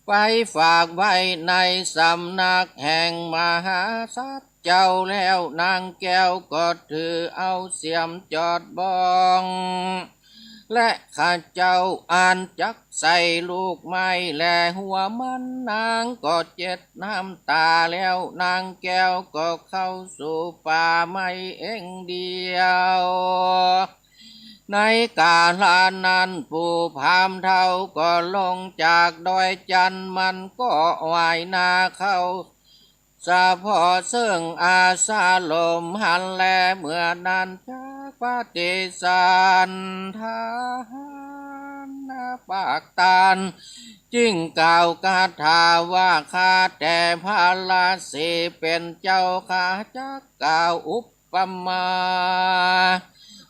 ไปฝากไว้ในสำนักแห่งมหาสัตว์เจ้าแล้วนางแก้วก็ถือเอาเสียมจอดบองและข้าเจ้าอ่านจักใส่ลูกไม้แลหัวมันนางก็เจ็ดน้ำตาแล้วนางแก้วก็เข้าสู่ป่าไม่เองเดียวในกาลนั้นปู่พามเท่าก็ลงจากดอยจันมันก็ว่ายนาเข้าสะพอเสื่องอาสาลมหันแลเมื่อนั้นจากปฏิสานทานปากตานจึงกล่าวคาถาว่าข้าแต่พระราศีเป็นเจ้าข้าจักกล่าวอุปมา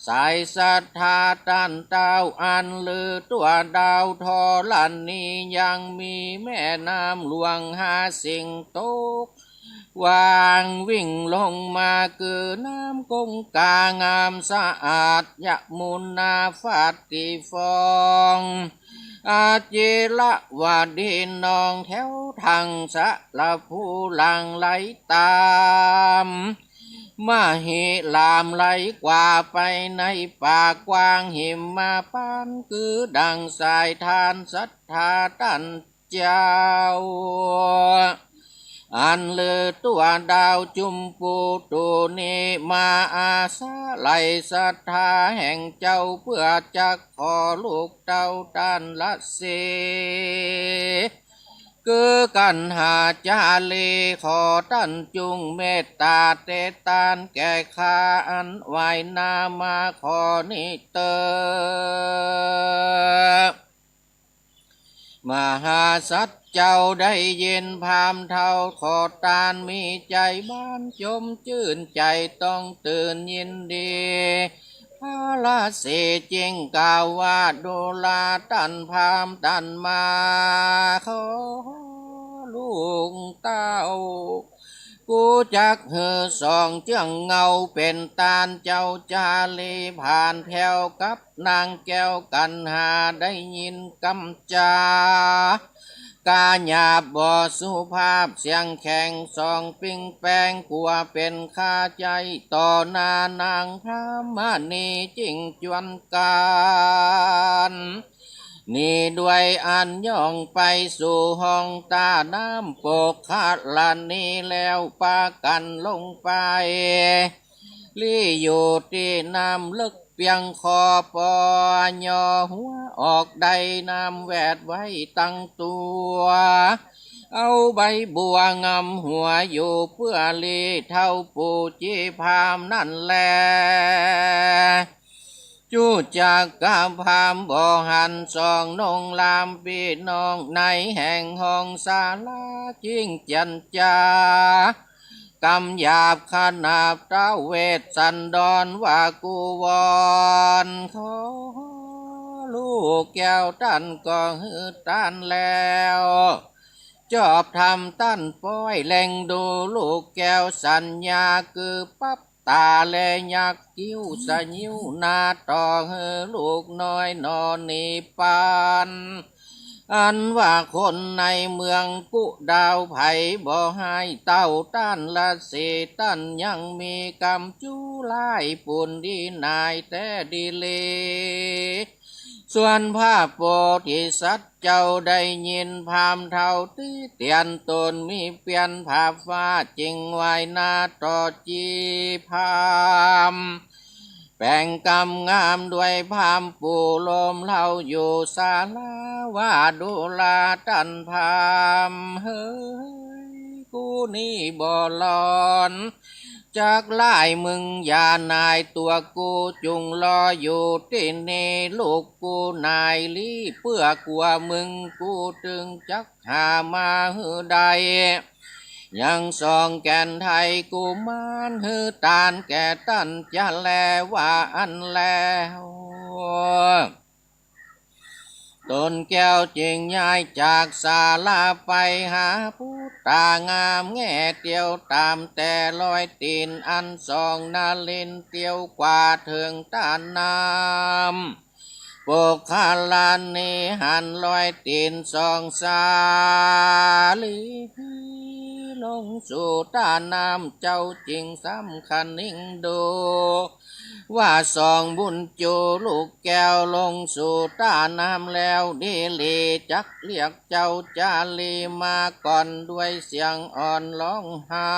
สายศรัทธาตันเต้าอันลือตัวดาวทอลันนี้ยังมีแม่น้ำหลวงหาสิ่งตกวางวิ่งลงมาคือน้ำกงกางามสะอาดยะมุนนาฟาติฟองอาเจละวาดินนองแถวทางสะละผู้หลังไหลตามมาหิลามไหลกว่าไปในป่ากว้างหิมมาปานคือดังสายทานศรัทธาตันเจ้าอันเลือตัวดาวจุมปูตูนี้มาอาสาไหลศรัทธาแห่งเจ้าเพื่อจักขอลูกเต้าตันละเสคือกันหาจาลีขอตันจุงเมตตาเตตานแก่ข้าอันไหวนามาขอนิเตอมหาสัตว์เจ้าได้ยินพามเท่าขอตานมีใจบ้านจมชื่นใจต้องตื่นยินดีพระราศีจริงกล่าวว่าดูลาตันพามตันมาขอลูกเต้ากูจักเหือสองเจืองเงาเป็นตาลเจ้าจาลีผ่านแผ่วกับนางแก้วกันหาได้ยินกำจากาหยาบบ่สุภาพเสียงแข็งสองปิ้งแปงกลัวเป็นข้าใจต่อหน้านางพระมานีจริงจวนการนี่ด้วยอันย่องไปสู่ห้องตาน้ำโปกขาดลานนี้แล้วปากันลงไปลี่อยู่ที่น้ำลึกเพียงคอปอยอหัวออกได้น้ำแวดไว้ตั้งตัวเอาใบบัวงำหัวอยู่เพื่อลีเท่าปูจีพามนั่นแลจูจากกาพามบ่หันสองนงลามปีน้องในแห่งห้องศาลาจิ้งจันจากำหยาบขนาบเต้าเวทสันดอนว่ากูวอนขอลูกแก้วตันก็ฮือตันแล้วจอบทำตั้นป้อยแหล่งดูลูกแก้วสัญญาคือปั๊บ ตาแลยักกิ้วสะยิ้วนาต่อเฮอลูกน้อยนอนนีปานอันว่าคนในเมืองกุดาวไผ่บ่ให้เต้าต้านละเสตันยังมีกรรมจูไล่ปุ่นดีนายแต่ดีเลส่วนพระโพธิสัตว์เจ้าได้ยินพามเท่าที่เตียนตนมีเปลี่ยนภาพฟ้าจริงไว้นาต่อจีพามแป่งกำงามด้วยพามปูลมเล่าอยู่ศาลาว่าดูลาตันพามเฮ้ยกูนี่บ่หลอนจากไล่มึงอย่านายตัวกูจุงรออยู่ที่นี่ลูกกูนายลี่เพื่อกลัวมึงกูจึงจักหามาหือใดยังสองแก่นไทยกูมันหือตานแก่ตันจะแลว่าอันแล้วต้นแก้วจึงย้ายจากศาลาไปหาผู้ตางามแง่เตียวตามแต่ลอยตีนอันสองนาลินเตียวกว่าถึงตานน้ำปกคาลานนี้หันลอยตีนสองสาลีลงสู่ตาน้ำเจ้าจริงสำคัญนิ่งดูว่าสองบุญจูลูกแก้วลงสู่ตาน้ำแล้วดีลีจักเรียกเจ้าจาลีมาก่อนด้วยเสียงอ่อนร้องหา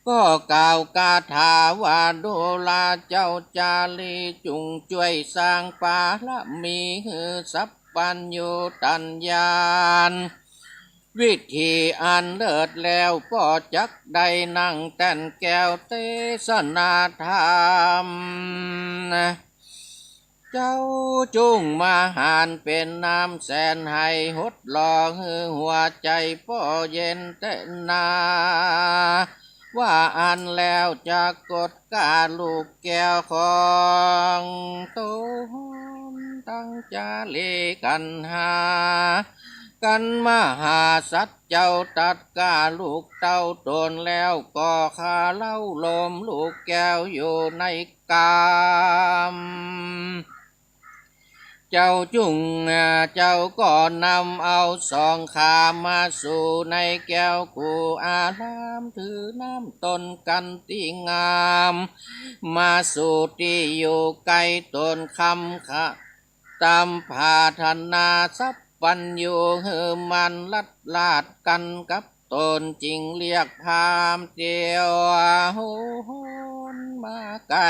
ก็กล่าวกาถาว่าดูลาเจ้าจาลีจุงช่วยสร้างปาละมีหือสัพปัญโยตัญญานวิธีอันเลิศแล้วก็จักได้นั่งแต่นแก้วเทศนาธรรมเจ้าจุงมาหานเป็นน้ำแสนให้หดหล่อหือหัวใจพ่อเย็นแต่นาว่าอันแล้วจะกดกาลูกแก้วของตูนตั้งจาเลกันหากันมหาสัตว์เจ้าตัดกาลูกเต้าตนแล้วก็คาเล่าลมลูกแก้วอยู่ในกามเจ้าจุงเจ้าก็นำเอาสองขามาสู่ในแก้วกูอาลามถือน้ำต้นกันตีงามมาสู่ที่อยู่ไกลต้นคำขะตามพาธนาสัพปัญโยเฮมันลัดลาดกันกับตนจริงเรียกพามเตียวโหนมาไกล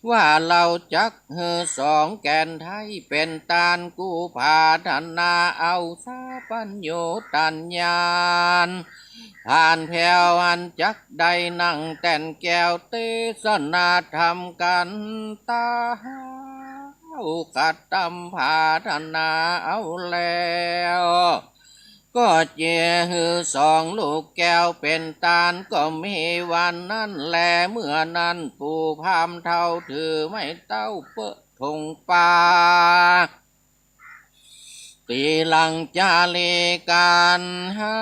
ว่าเราจักเฮสองแก่นไทยเป็นตานกูพาธนาเอาสาปัญโยตัญญานผ่านแผ่วอันจักได้นั่งแต่นแก้วเทศนาธรรมกันตาขัดตำพาธนาเอาแล้วก็เจหือสองลูกแก้วเป็นตาลก็มีวันนั้นแลเมื่อนั้นปู่พามเท่าถือไม่เต้าเปิดทงป่า ตีหลังจาลีการหา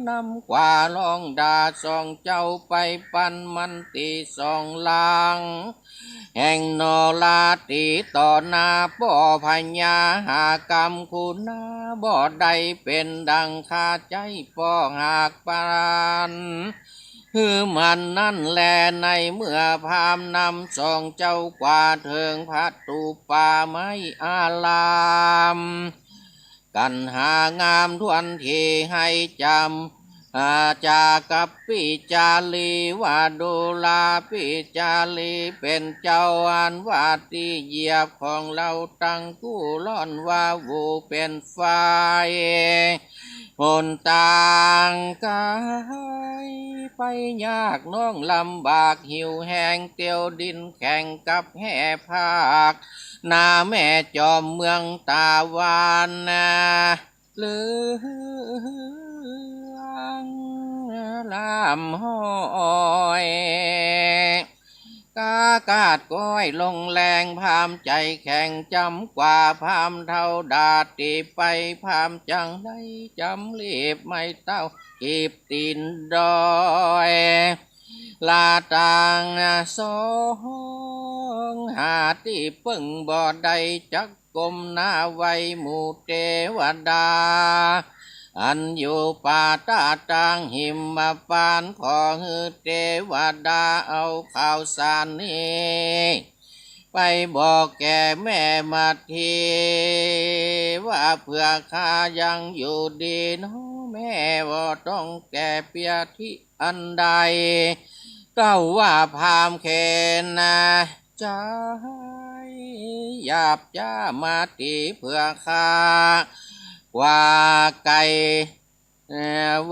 นำกว่าลองดาสองเจ้าไปปันมันตีสองหลังแห่งนอลาตีต่อหน้าป่อพญาหากรรมคุณาบ่ได้เป็นดังคาใจป่อหากปานคือมันนั่นแลในเมื่อพามนำสองเจ้ากว่าเถิงพัดตูป่าไม้อาลามกันหางามทวนทีให้จำจากับปิจาลีว่าดูลาปิจาลีเป็นเจ้าอันว่าที่เหยียบของเราตั้งกู้ล่อนว่าวูเป็นไฟผลต่างกายไปยากน้องลำบากหิวแห้งเตียวดินแข่งกับแห่ภาคนาแม่จอมเมืองตาวานหรือลำห้อยก กากาดก้อยลงแรงพามใจแข่งจำกว่าพามเท่าดาดตีไปพามจังได้จำรีบไม่เต้ากีบตีนดอยลาต่างสองหาที่ปึ่งบ่ได้จักกลมหน้าไว้หมู่เทวดาอันอยู่ป่าตาจางหิมมาปานขอฮือเทวดาเอาข่าวสารนี้ไปบอกแก่แม่มาทีว่าเพื่อข้ายังอยู่ดีน้อแม่ว่าต้องแก่เปียที่อันใดเก้าว่าพามเคนนะใจหยาบจ้ามาตีเพื่อข้าว่าไก่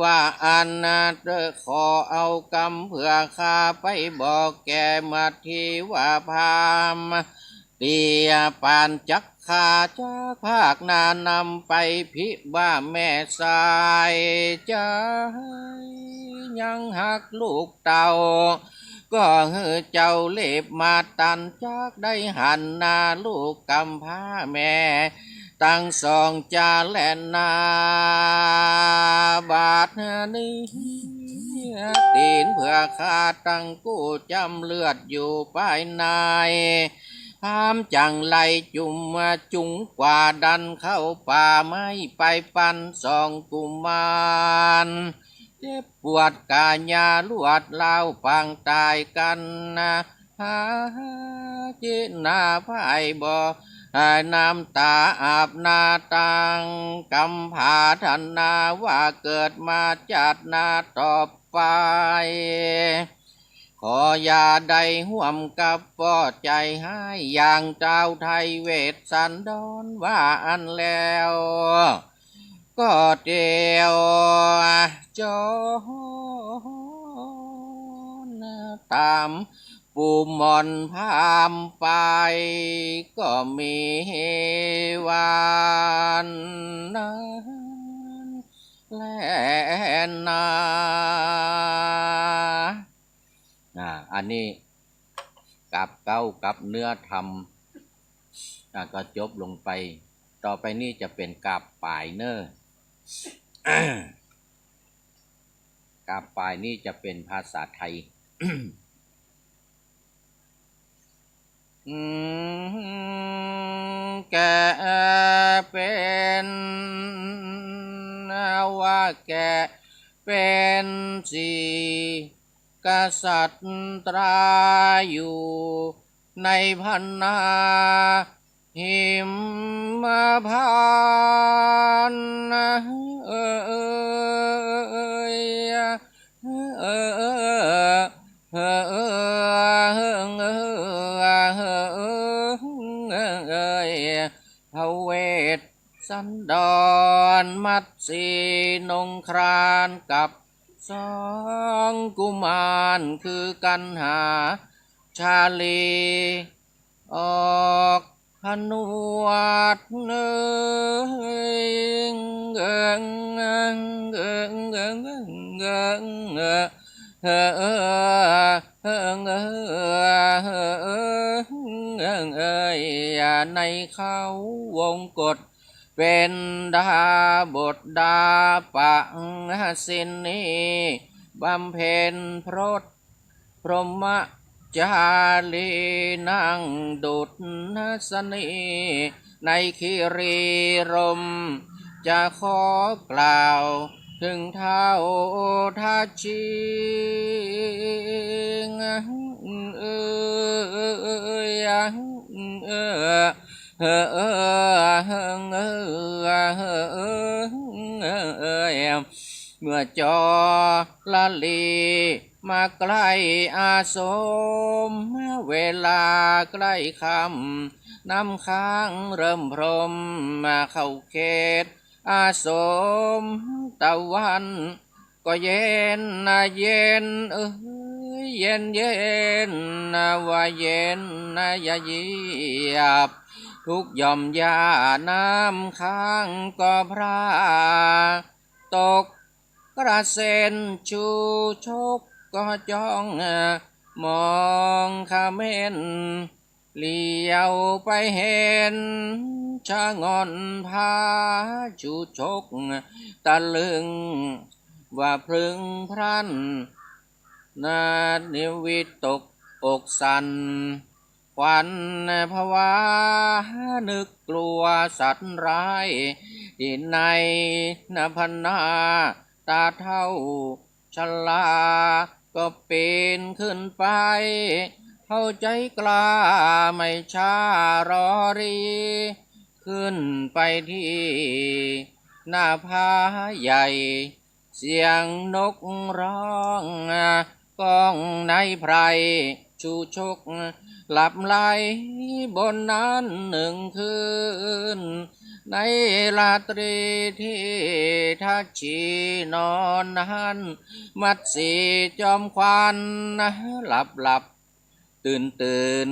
ว่าอันขอเอากำเพื่อข้าไปบอกแกมาทีว่าพามเตียปานจักขาจะภาคนานำไปพิบ้าแม่สายใจยังหักลูกเต่าก็เฮือเจ้าเล็บมาตันจักได้หันนาลูกกำพร้าแม่ตั้งสองจาแลนนาบาดนี้ตีนเพื่อข้าตั้งกู้จำเลือดอยู่ภายในพามจังไลจุ่มจุงกว่าดันเข้าป่าไม่ไปปันสองกุมารเจ็บปวดกาญาลวดเล่าปังตายกันนะหาจินาภายบ่น้ำตาอาบนาตังกำผาธนาว่าเกิดมาจัดนาต่อไปขออย่าได้ห่วมกับป่อใจให้อย่างเจ้าไทยเวทสันดรว่าอันแล้วก็เดียวจอนตามปูมอนพามไปก็มีวันนั้นแลนาอันนี้กับเก้ากับเนื้อธรรมก็จบลงไปต่อไปนี่จะเป็นกับปลายเนอร์ กับปลายนี่จะเป็นภาษาไทย แกเป็นว่าแกเป็นสีกษัตราอยู่ในพันนาหิมพานพระเวทสันดรมัตสีนงครานกับสองกุมารคือกันหาชาลีออกพนวดเในเขาวงกฎเป็นดาบทดาปะสินนีบำเพ็ญพรตพรหมจารีนั่งดุจสนีในคิรีรมจะขอกล่าวถึงเท้าทัชชิเมื่อจอละลีมาใกล้อาสมเวลาใกล้ค่ำน้ำค้างเริ่มพรมมาเข้าเขตอาสมตะวันก็เย็นเย็นเย็นเย็นว่าเย็นอย่าเหยียบทุกหย่อมยาน้ำค้างก็พระตกกระเซ็นชูชกก็จ้อง มองขเม้นเลี้ยวไปเห็นชะงอนพาชูชกตะลึงว่าพรึงพรันนานิวิตกอกสันควันภาวะนึกกลัวสัตว์ร้ายที่ในนพนาตาเท่าชลาก็ปีนขึ้นไปเข้าใจกล้าไม่ช้ารอรีขึ้นไปที่หน้าผาใหญ่เสียงนกร้องก้องในไพรชูชกหลับไหลบนนั้นหนึ่งคืนในราตรีที่ทัชชีนอนนั้นมัดสีจอมควันหลับตื่น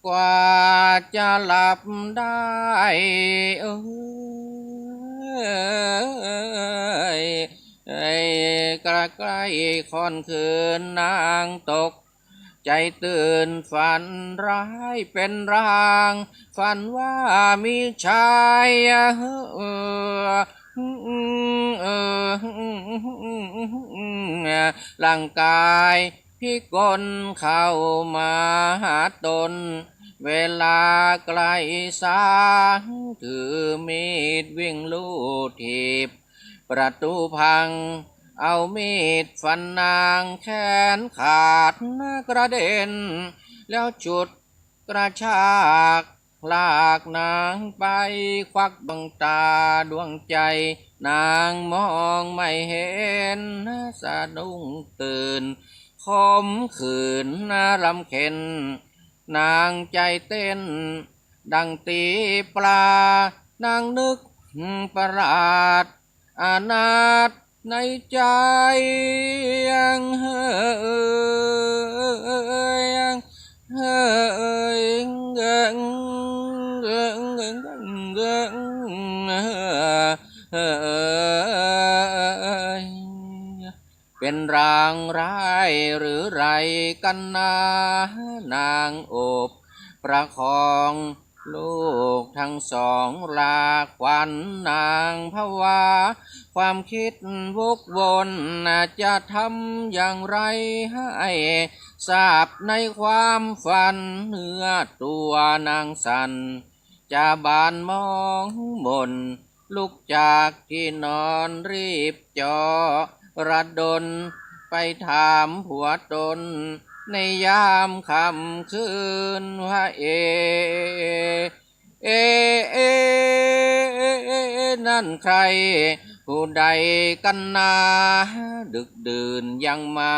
กว่าจะหลับได้ใกล้ค่อนคืนนางตกใจตื่นฝันร้ายเป็นร่างฝันว่ามีชายร่างกายพิกลเข้ามาหาตนเวลาใกล้สางถือมีดวิ่งลู่ถีบประตูพังเอามีดฟันนางแขนขาดกระเด็นแล้วจุดกระชากลากนางไปควักดวงตาดวงใจนางมองไม่เห็นสะดุ้งตื่นคมขืนลำเค็นนางใจเต้นดังตีปลานางนึกประหลาดอนาถในใจยังเป็นรางร้ายหรือไรกันนานางโอบประคองลูกทั้งสองลาควันนางภาวะความคิดวกวนจะทำอย่างไรให้ทราบในความฝันเนื้อตัวนางสันจะบานมองมนลุกจากที่นอนรีบจอระดนไปถามผัวตนในยามค่ำคืนว่านั่นใครผู้ใดกันนาดึกดื่นยังมา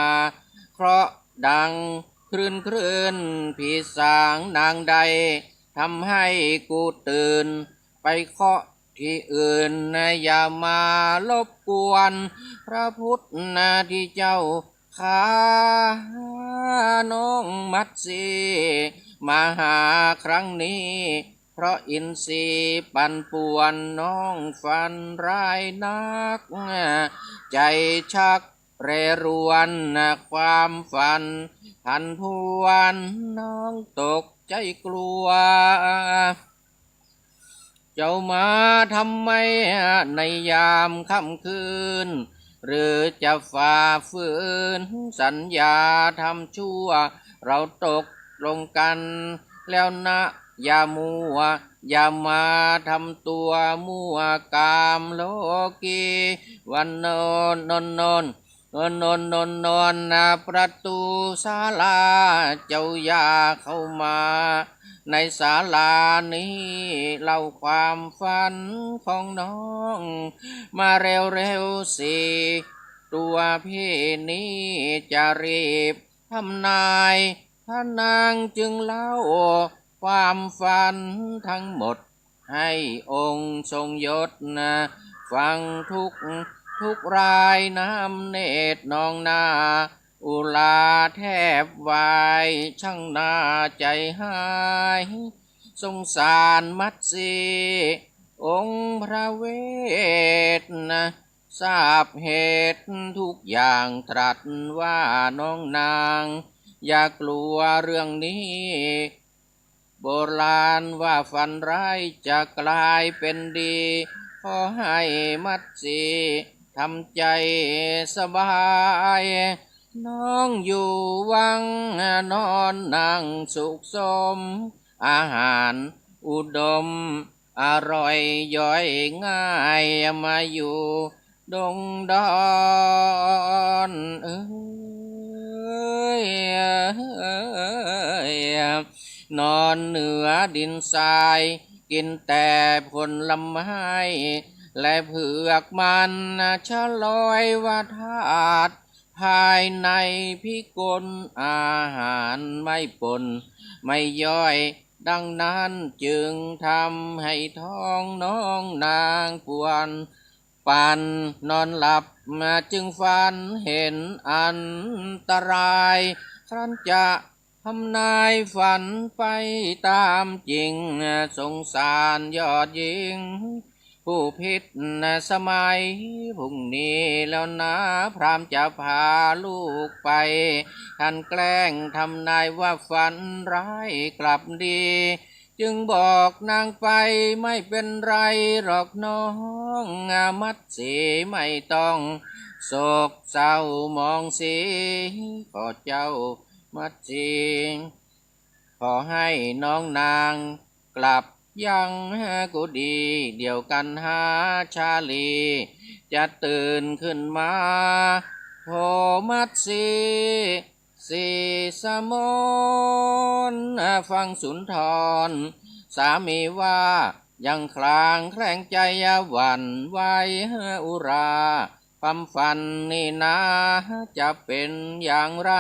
เพราะดังคลื่นผีสางนางใดทำให้กูตื่นไปเคาะที่อื่นอย่ามาลบกวนพระพุทธที่เจ้าข้าน้องมัดสีมาหาครั้งนี้เพราะอินทรีย์ปั่นป่วนน้องฝันร้ายนักใจชักเรรวนความฝันพันพวนน้องตกใจกลัวเจ้ามาทำไมในยามค่ำคืนหรือจะฝ่าฝืนสัญญาทำชั่วเราตกลงกันแล้วนะอย่ามัวอย่ามาทำตัวมั่วกามโลกีวันนอนประตูศาลาเจ้าอย่าเข้ามาในศาลานี้เล่าความฝันของน้องมาเร็วสิตัวพี่นี้จะรีบทำนายพระนางจึงเล่าความฝันทั้งหมดให้องค์ทรงยศฟังทุกรายน้ำเนตรนองนาอุลาแทบวายช่างน่าใจหายสงสารมัดสีองค์พระเวททราบเหตุทุกอย่างตรัสว่าน้องนาง อย่ากลัวเรื่องนี้โบราณว่าฝันร้ายจะกลายเป็นดีขอให้มัดสีทำใจสบายน้องอยู่วังนอนนั่งสุขสมอาหารอุดมอร่อยย่อยง่ายมาอยู่ดงดอนนอนเหนือดินทรายกินแต่ผลไม้และเผือกมันชะลอยว่าธาตุภายในพิกลอาหารไม่ปนไม่ย่อยดังนั้นจึงทำให้ท้องน้องนางปวนปันนอนหลับมาจึงฝันเห็นอันตรายครั้นจะทำนายฝันไปตามจริงสงสารยอดหญิงผู้ผิดสมัยพรุ่งนี้แล้วนะพรามจะพาลูกไปท่านแกล้งทำนายว่าฝันร้ายกลับดีจึงบอกนางไปไม่เป็นไรหรอกน้องมัดสีไม่ต้องโศกเศร้ามองสีขอเจ้ามัดสีขอให้น้องนางกลับยังก็ดีเดียวกันหาชาลีจะตื่นขึ้นมาโทมัดสีสมนฟังสุนทรสามีว่ายังคลางแคลงใจหวั่นไหวอุราความฝันนี่นะจะเป็นอย่างไร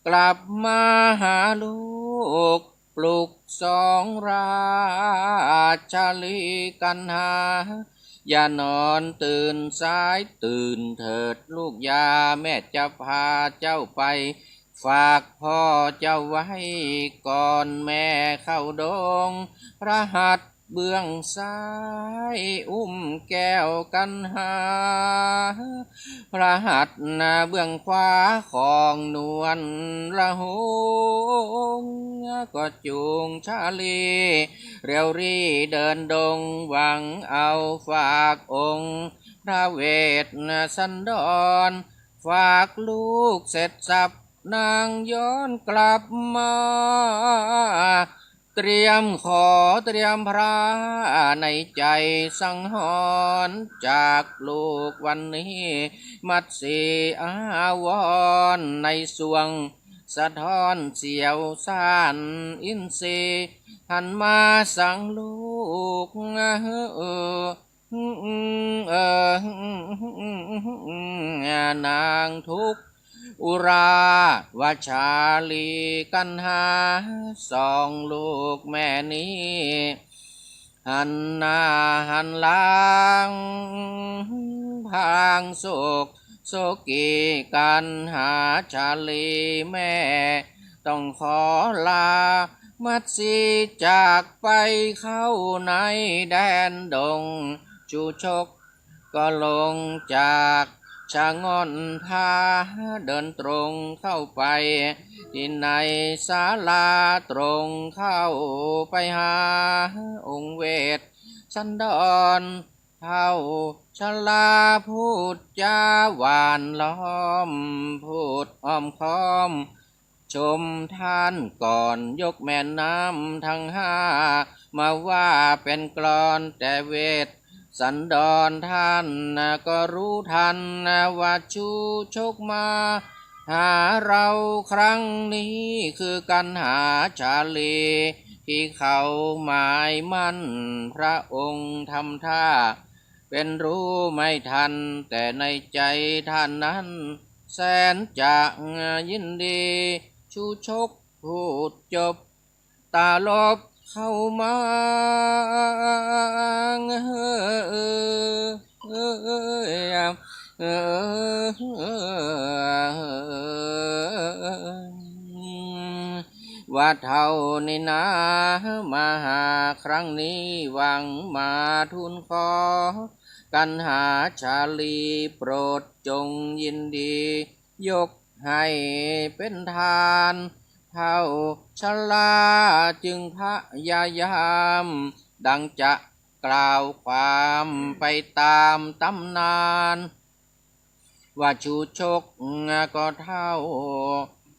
กลับมาหาลูกปลุกสองราชาลีกันหาอย่านอนตื่นสายตื่นเถิดลูกยาแม่จะพาเจ้าไปฝากพ่อเจ้าไว้ก่อนแม่เข้าดงพระหัตถ์เบื้องซ้ายอุ้มแก้วกันหาพระหัตถ์เบื้องขวาของนวลละหงก็จูงชาลีเรียวรีเดินดงหวังเอาฝากองค์พระเวทสันดรฝากลูกเสร็จสับนางย้อนกลับมาเตรียมพระในใจสังหรณ์จากลูกวันนี้มัดสีอาวรในสวงสะท้อนเสียวซ่านอินทรีหันมาสั่งลูกนางทุกอุราวาชาลีกันหาสองลูกแม่นี้หันหน้าหันหลังพางโศกโศกีกันหาชาลีแม่ต้องขอลามัดสีจากไปเข้าในแดนดงจูชกก็ลงจากชะงอนพาเดินตรงเข้าไปที่ในศาลาตรงเข้าไปหาองค์เวทสันดรเท่าชลาพูดจาหวานล้อมพูดอ้อมค้อมชมท่านก่อนยกแม่น้ำทั้งห้ามาว่าเป็นกลอนแต่เวทสันดรท่านก็รู้ทันว่าชูชกมาหาเราครั้งนี้คือกันหาชาลีที่เขาหมายมั่นพระองค์ทำท่าเป็นรู้ไม่ทันแต่ในใจท่านนั้นแสนจะยินดีชูชกพูดจบตาลบเข้ามาว่าเท่านี้นะมาหาครั้งนี้หวังมาทูลขอกันหาชาลีโปรดจงยินดียก ให้เป็นทานเท่าชลาจึงพยายามดังจะกล่าวความไปตามตำนานว่าชูชกก็เท่า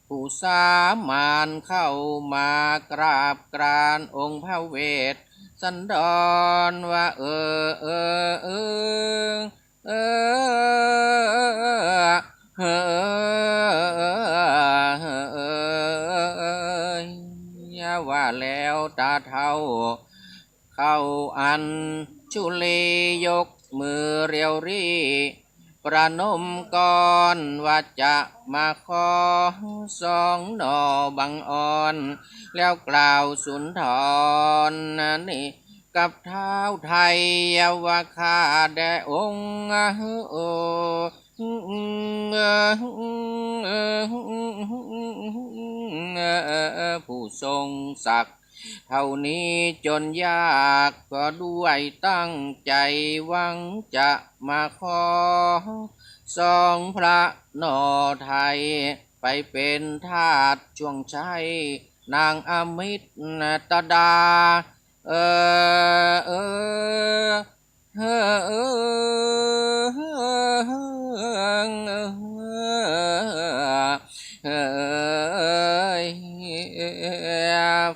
ผู้สามานเข้ามากราบกรานองค์พระเวทสันดรว่าว่าแล้วตาเท่าเข้าอันชุลียกมือเรียวรีประนมก่อนว่าจะมาขอสองหน่อบังอ่อนแล้วกล่าวสุนทรนี่กับเท้าไทยว่าข้าแด่องค์ผู้ทรงศักดิ์เท่านี้จนยากก็ด้วยตั้งใจหวังจะมาขอสองพระนอไทยไปเป็นทาสช่วงชัยนางอมิตตดา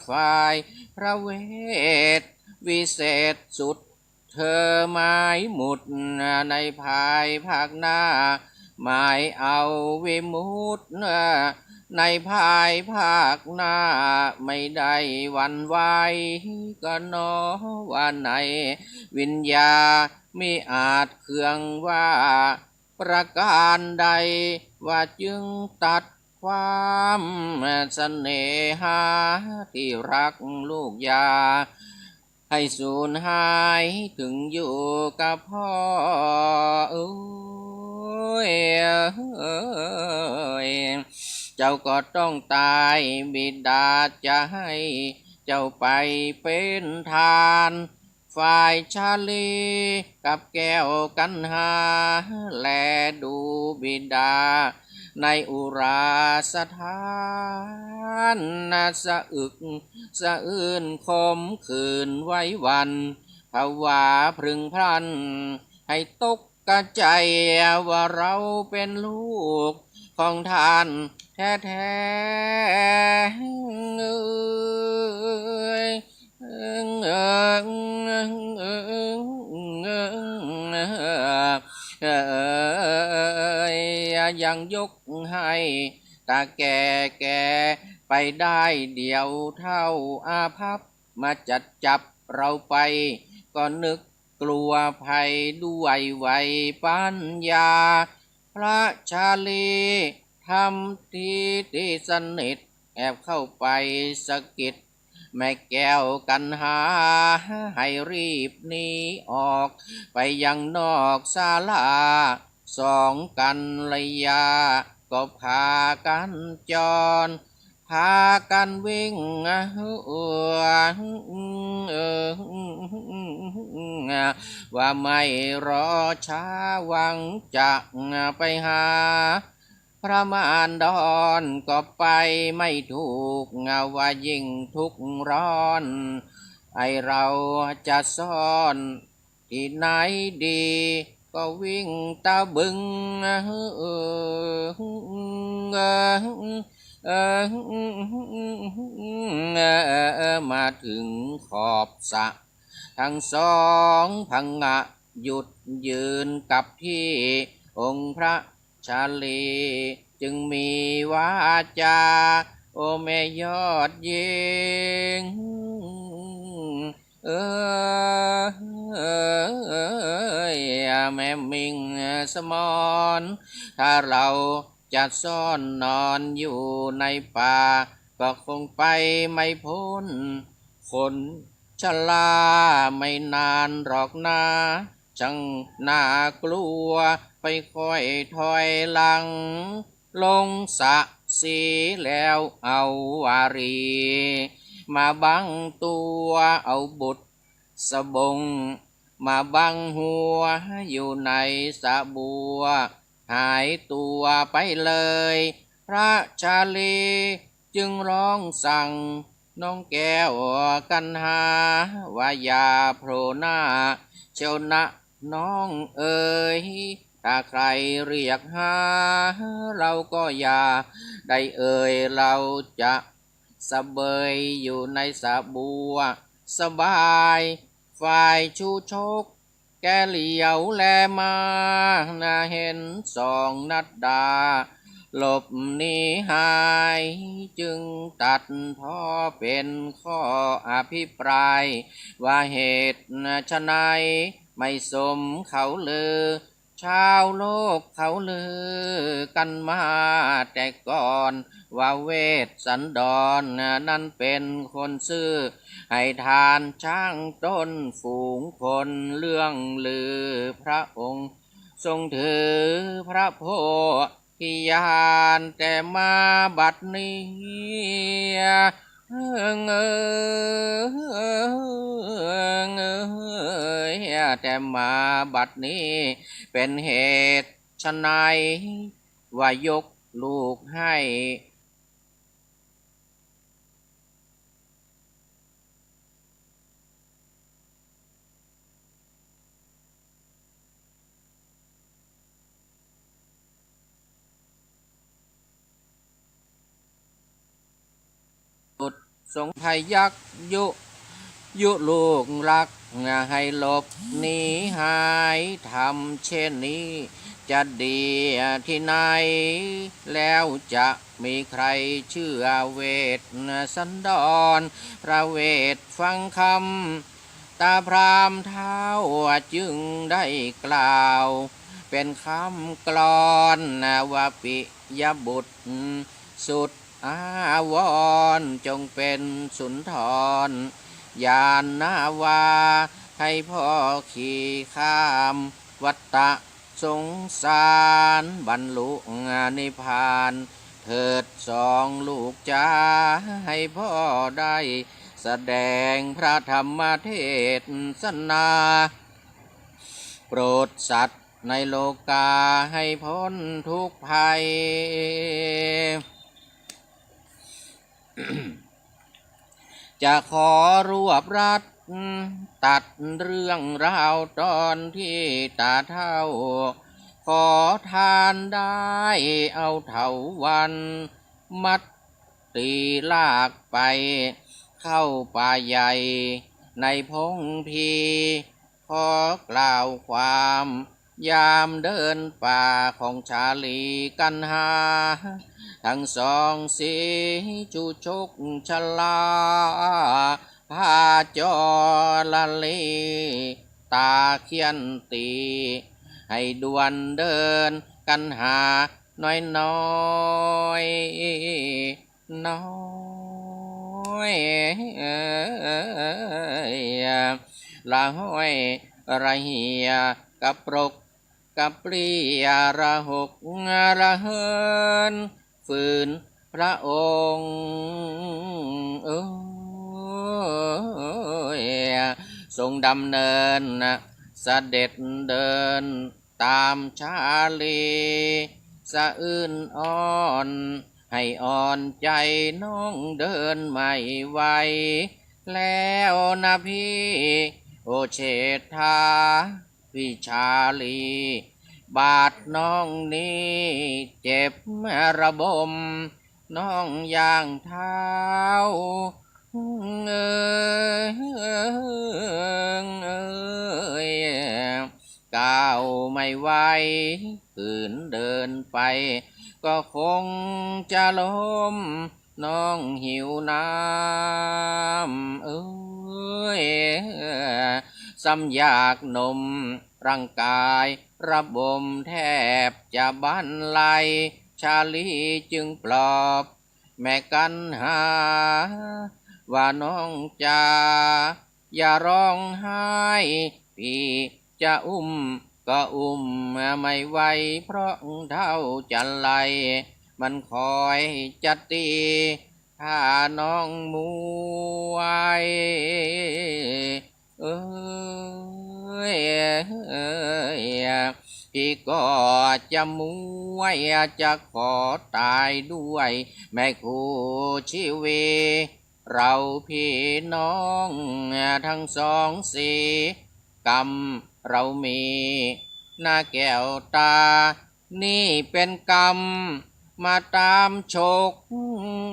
ฝ่ายพระเวทวิเศษสุดเธอหมายหมุดในภายภาคหน้าหมายเอาวิมุตติในภายภาคหน้าไม่ได้หวั่นไหวก็นอว่าในวิญญามิอาจเคืองว่าประการใดว่าจึงตัดความเสน่หาที่รักลูกยาให้สูญหายถึงอยู่กับพ่อเจ้าก็ต้องตายบิดาจะให้เจ้าไปเป็นทานฝ่ายชาลีกับแก้วกันหาแลดูบิดาในอุราสถานสะอึกสะอื้นคมคืนไว้วันภาวะพรึงพรันให้ตกกระใจว่าเราเป็นลูกของท่านแท้ยังยกให้ตาแก่ไปได้เดียวเท่าอาภัพมาจับเราไปก็นึกกลัวภัยด้วยไวปัญญาพระชาลีทำที่สนิทแอบเข้าไปสะกิดแม่แก้วกันหาให้รีบหนีออกไปยังนอกศาลาสองกันระยะก็พากันจรพากันวิ่งว่าไม่รอช้าหวังจะไปหาพระมารดอนก็ไปไม่ถูกว่ายิ่งทุกข์ร้อนไอเราจะซ่อนที่ไหนดีก็วิ่งตะบึงมาถึงขอบสระทั้งสองพังงะหยุดยืนกับที่องค์พระชาลีจึงมีวาจาโอแม่ยอดเยิงแม่มิงสมอนถ้าเราจะซ่อนนอนอยู่ในป่าก็คงไปไม่พ้นคนชราไม่นานหรอกนะช่างน่ากลัวไปค่อยถอยหลังลงสะสีแล้วเอาวารีมาบังตัวเอาบุตรสบงมาบังหัวอยู่ในสะบัวหายตัวไปเลย พระชาลีจึงร้องสั่งน้องแก้วกันหาว่าอย่าโผล่หน้าเชียวนะน้องเอ๋ยถ้าใครเรียกหาเราก็อย่าได้เอ่ยเราจะสะเบยอยู่ในสะบัวสบายฝ่ายชูชกแกเหลียวแลมาน่าเห็นสองนัดดาหลบหนีหายจึงตัดพ้อเป็นข้ออภิปรายว่าเหตุไฉนไม่สมเขาลือชาวโลกเขาลือกันมาแต่ก่อนว่าเวสสันดรนั้นเป็นคนซื่อให้ทานช่างต้นฝูงคนเรื่องลือพระองค์ทรงถือพระโพธิญาณแต่มาบัดนี้แต่มาบัดนี้เป็นเหตุไฉนว่ายกลูกให้ทรงพยักยุลูกรักให้หลบหนีหายทำเช่นนี้จะดีที่ไหนแล้วจะมีใครเชื่อเวสสันดรพระเวทฟังคำตาพรามเท้าจึงได้กล่าวเป็นคำกลอนว่าปิยบุตรสุดอาวรจงเป็นสุนทรยานนาวาให้พ่อขี่ข้ามวัฏฏะสงสารบรรลุนิพพานเถิดสองลูกจ้าให้พ่อได้แสดงพระธรรมเทศนาโปรดสัตว์ในโลกาให้พ้นทุกภัย จะขอรวบรัดตัดเรื่องราวตอนที่ตาเท่าขอทานได้เอาเถาวันมัดตีลากไปเข้าป่าใหญ่ในพงพีขอกล่าวความยามเดินป่าของชาลีกันหาทั้งสองสีจูชกชลาพาจอละลีตาเขียนตีให้ด่วนเดินกันหาน้อยน้อยน้อยละห้อยระเหียกับปรกกับเปรียระหกระเหินฝืนพระองค์ทรงดำเนินเสด็จเดินตามชาลีสะอื้นอ่อนให้อ่อนใจน้องเดินไม่ไหวแล้วนะพี่โอเชษฐาพี่ชาลีบาดน้องนี้เจ็บระบมน้องย่างเท้าก้าวไม่ไหวขืนเดินไปก็คงจะล้มน้องหิวน้ำซ้ำอยากนมร่างกายระบมแทบจะบันไลชาลีจึงปลอบแม่กันหาว่าน้องจ๋าอย่าร้องไห้พี่จะอุ้มก็อุ้มไม่ไหวเพราะเท่าจันไลมันคอยจะตีถ้าน้องมวย พี่ก็จะมวยจะขอตายด้วยแม่คู่ชีวิตเราพี่น้องทั้งสองสีกรรมเรามีหน้าแก้วตานี่เป็นกรรมมาตามโชค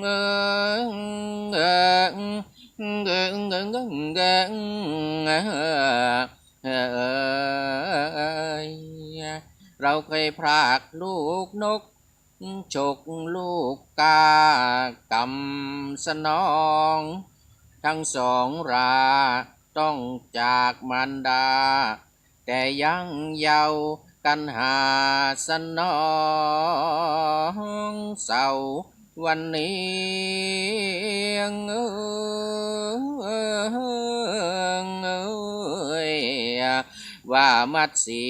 เออเออเออเออเออเราเคยพรากลูกนกฉกลูกกากำสนองทั้งสองราต้องจากมารดาแต่ยังเยาว์กันหาสนองเศร้าวันนี้ว่ามัดสี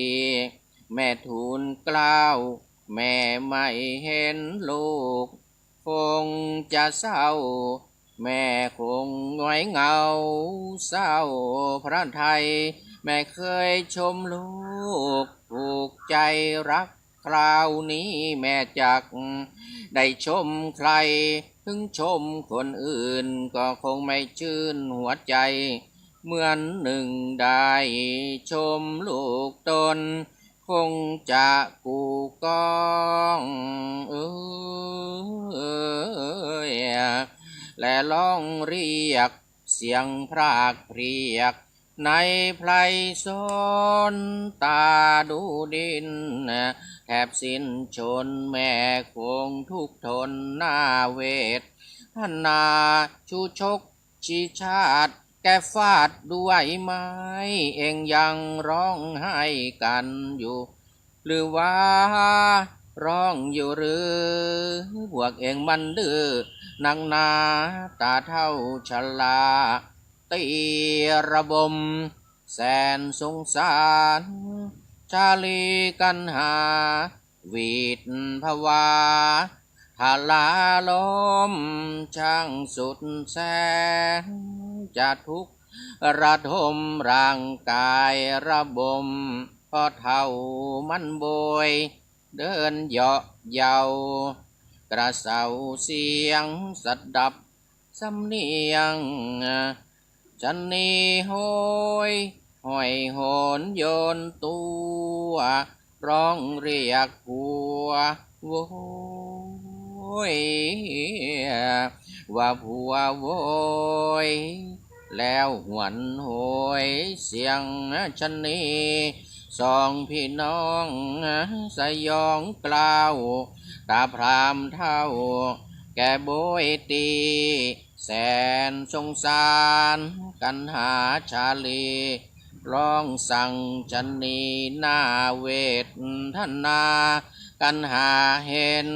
แม่ทูลกล้าวแม่ไม่เห็นลูกคงจะเศร้าแม่คงหงอยเหงาเศร้าพระไทยแม่เคยชมลูกถูกใจรักคราวนี้แม่จักได้ชมใครถึงชมคนอื่นก็คงไม่ชื่นหัวใจเหมือนหนึ่งได้ชมลูกตนคงจะกูกองและร้องเรียกเสียงพรากเพรียกในไพรสนตาดูดินแทบสิ้นชนแม่คงทุกทนหน้าเวทนาชูชกชีชาติแกฟาดด้วยไม้เองยังร้องไห้กันอยู่หรือว่าร้องอยู่หรือพวกเองมันดื้อนังนาตาเท่าชลาตีระบมแสนสงสารชาลีกันหาวีดภวาทาลาลมช่างสุดแสนจะทุกข์ระทมร่างกายระบมพอเท่ามันโบยเดินเหาะเยากระเซาเสียงสัดดับสำเนียงจันนีโหยห้อยโหนโยนตัวร้องเรียกผัวโวยว่าผัวโวยแล้วหวนโหยเสียงชันนีสองพี่น้องสยองกล่าวตาพรามเท่าแกโบยตีแสนสงสารกันหาชาลีร้องสั่งจันนีหน้าเวทนากันหาเห็น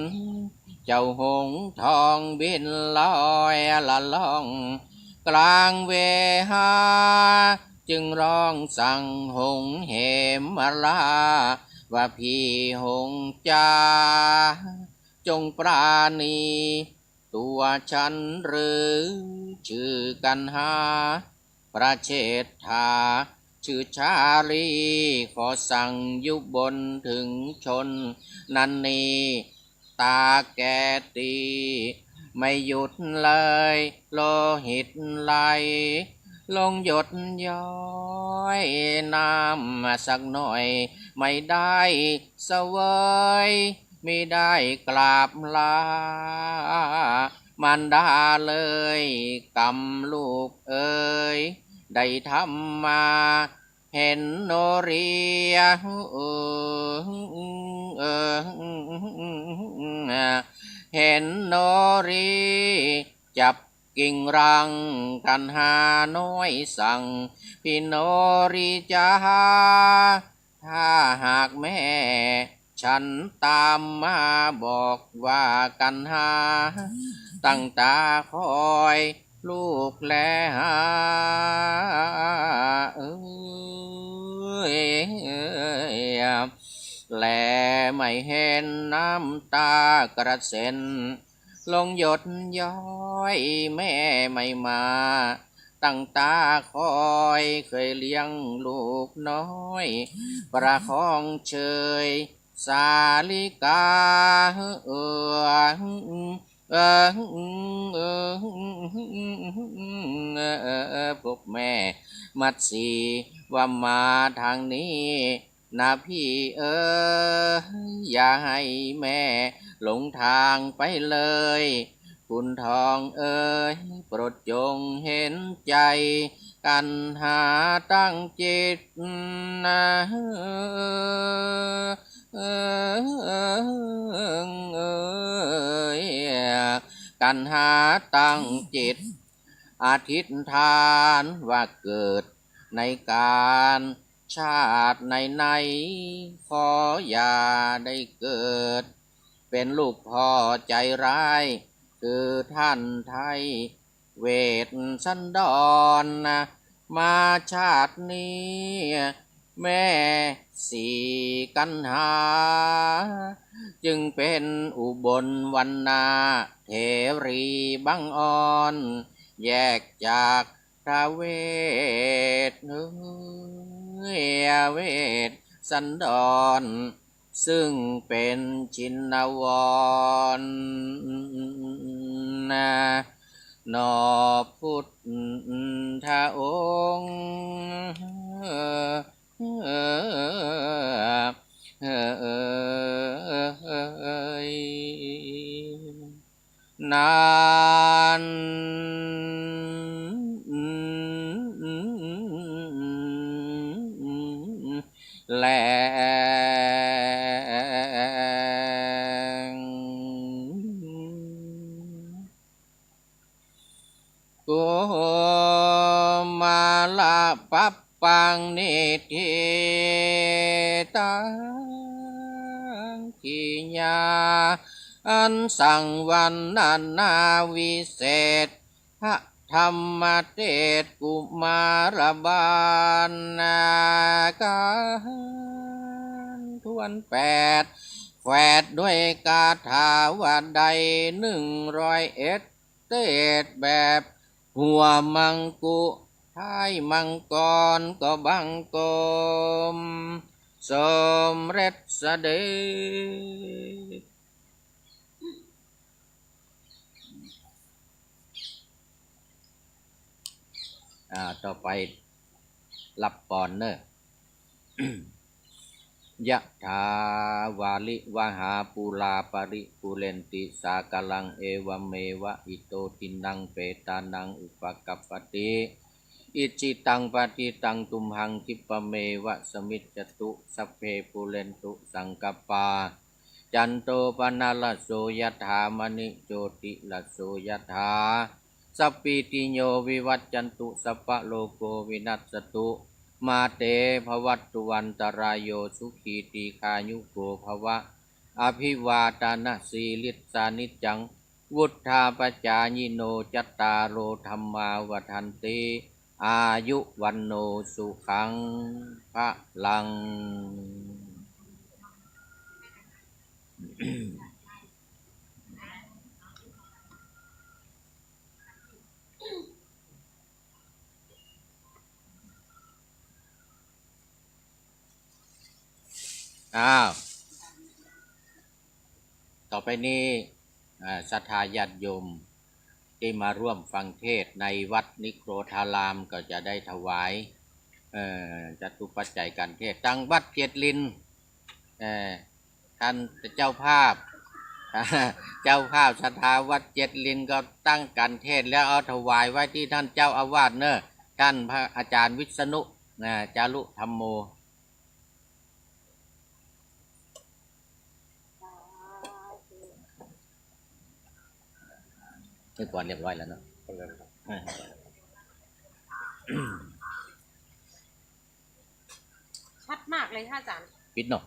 เจ้าหงทองบินลอยละล่องกลางเวหาจึงร้องสั่งหงเหมมาลาว่าพี่หงจ้าจงปราณีตัวฉันหรือชื่อกันหาประเชษฐาชื่อชาลีขอสั่งยุบบนถึงชนนันนีตาแกตีไม่หยุดเลยโลหิตไหลลงหยดย้อยน้ำสักหน่อยไม่ได้เสวยไม่ได้กราบลามันดาเลยกำลูกเอ๋ยได้ทำมาเห็นโนรีเห็นโนรีจับกิ่งรังกันหาน้อยสั่งพี่โนรีจ้าถ้าหากแม่ฉันตามมาบอกว่ากันหาตั้งตาคอยลูกแลหาแลไม่เห็นน้ำตากระเซ็นลงหยดย้อยแม่ไม่มา ตั้งตาคอยเคยเลี้ยงลูกน้อยประคองเชยสาลิกาเอพบแม่มัดสีว่ามาทางนี้นะพี่อย่าให้แม่หลงทางไปเลยคุณทองโปรดจงเห็นใจกันหาตั้งจิตนะกันหาตั้งจิตอธิษฐานว่าเกิดในการชาติไหนขออย่าได้เกิดเป็นลูกพ่อใจร้ายคือท่านไทยเวทสันดรมาชาตินี้แม่สีกันหาจึงเป็นอุบลวรรณาเทรีบังอ่อนแยกจากพระเวทเวทสันดรซึ่งเป็นชินวรนอพุทธองค์นั้นแลกุมาลาปัปปังนิทิตังกิญาอันสังวันนันนาวิเศษพระธรรมเทศกุมารบาลนาการทวน8แฝดด้วยกาถาว่าใด101เทศแบบหัวมังกุท้ายมังกรก็บังกลมสมเร็จเสด็จต่อไปรับปอนเนอะยะถาวาลิวหาปูลาปริปุเรนติสากลังเอวเมวะอิโตตินังเปตานังอุปกัปปติอิจิตังปฏิตังตุมหังคิปะเมวะสมิจจตุสัพเพปุเรนตุสังกปาจันโตปนะละโสยถามณิโชติละโสยถาสัพพิติโยวิวัจจันตุสัพพะโลกโกวินัสสตุมาเตภวัตตุวันตรายโยสุขีตีคายุโกภวะอภิวาทานะสีลิสานิจังวุฒาปจายิโนจัตตารโอธรรมาวัฏันติอายุวันโนสุขังพะลัง ต่อไปนี้ศรัทธาญาติโยมที่มาร่วมฟังเทศในวัดนิโครธารามก็จะได้ถวายจตุปัจจัยการเทศตั้งวัดเกียรติลินท่านเจ้าภาพศรัทธาวัดเกียรติลินก็ตั้งการเทศแล้วเอาถวายไว้ที่ท่านเจ้าอาวาสเนอะท่านพระอาจารย์วิษณุจารุธรรมโมเมื่อก่อนเรียบร้อยแล้วเนาะชัดมากเลยค่ะอาจารย์ปิดเนาะ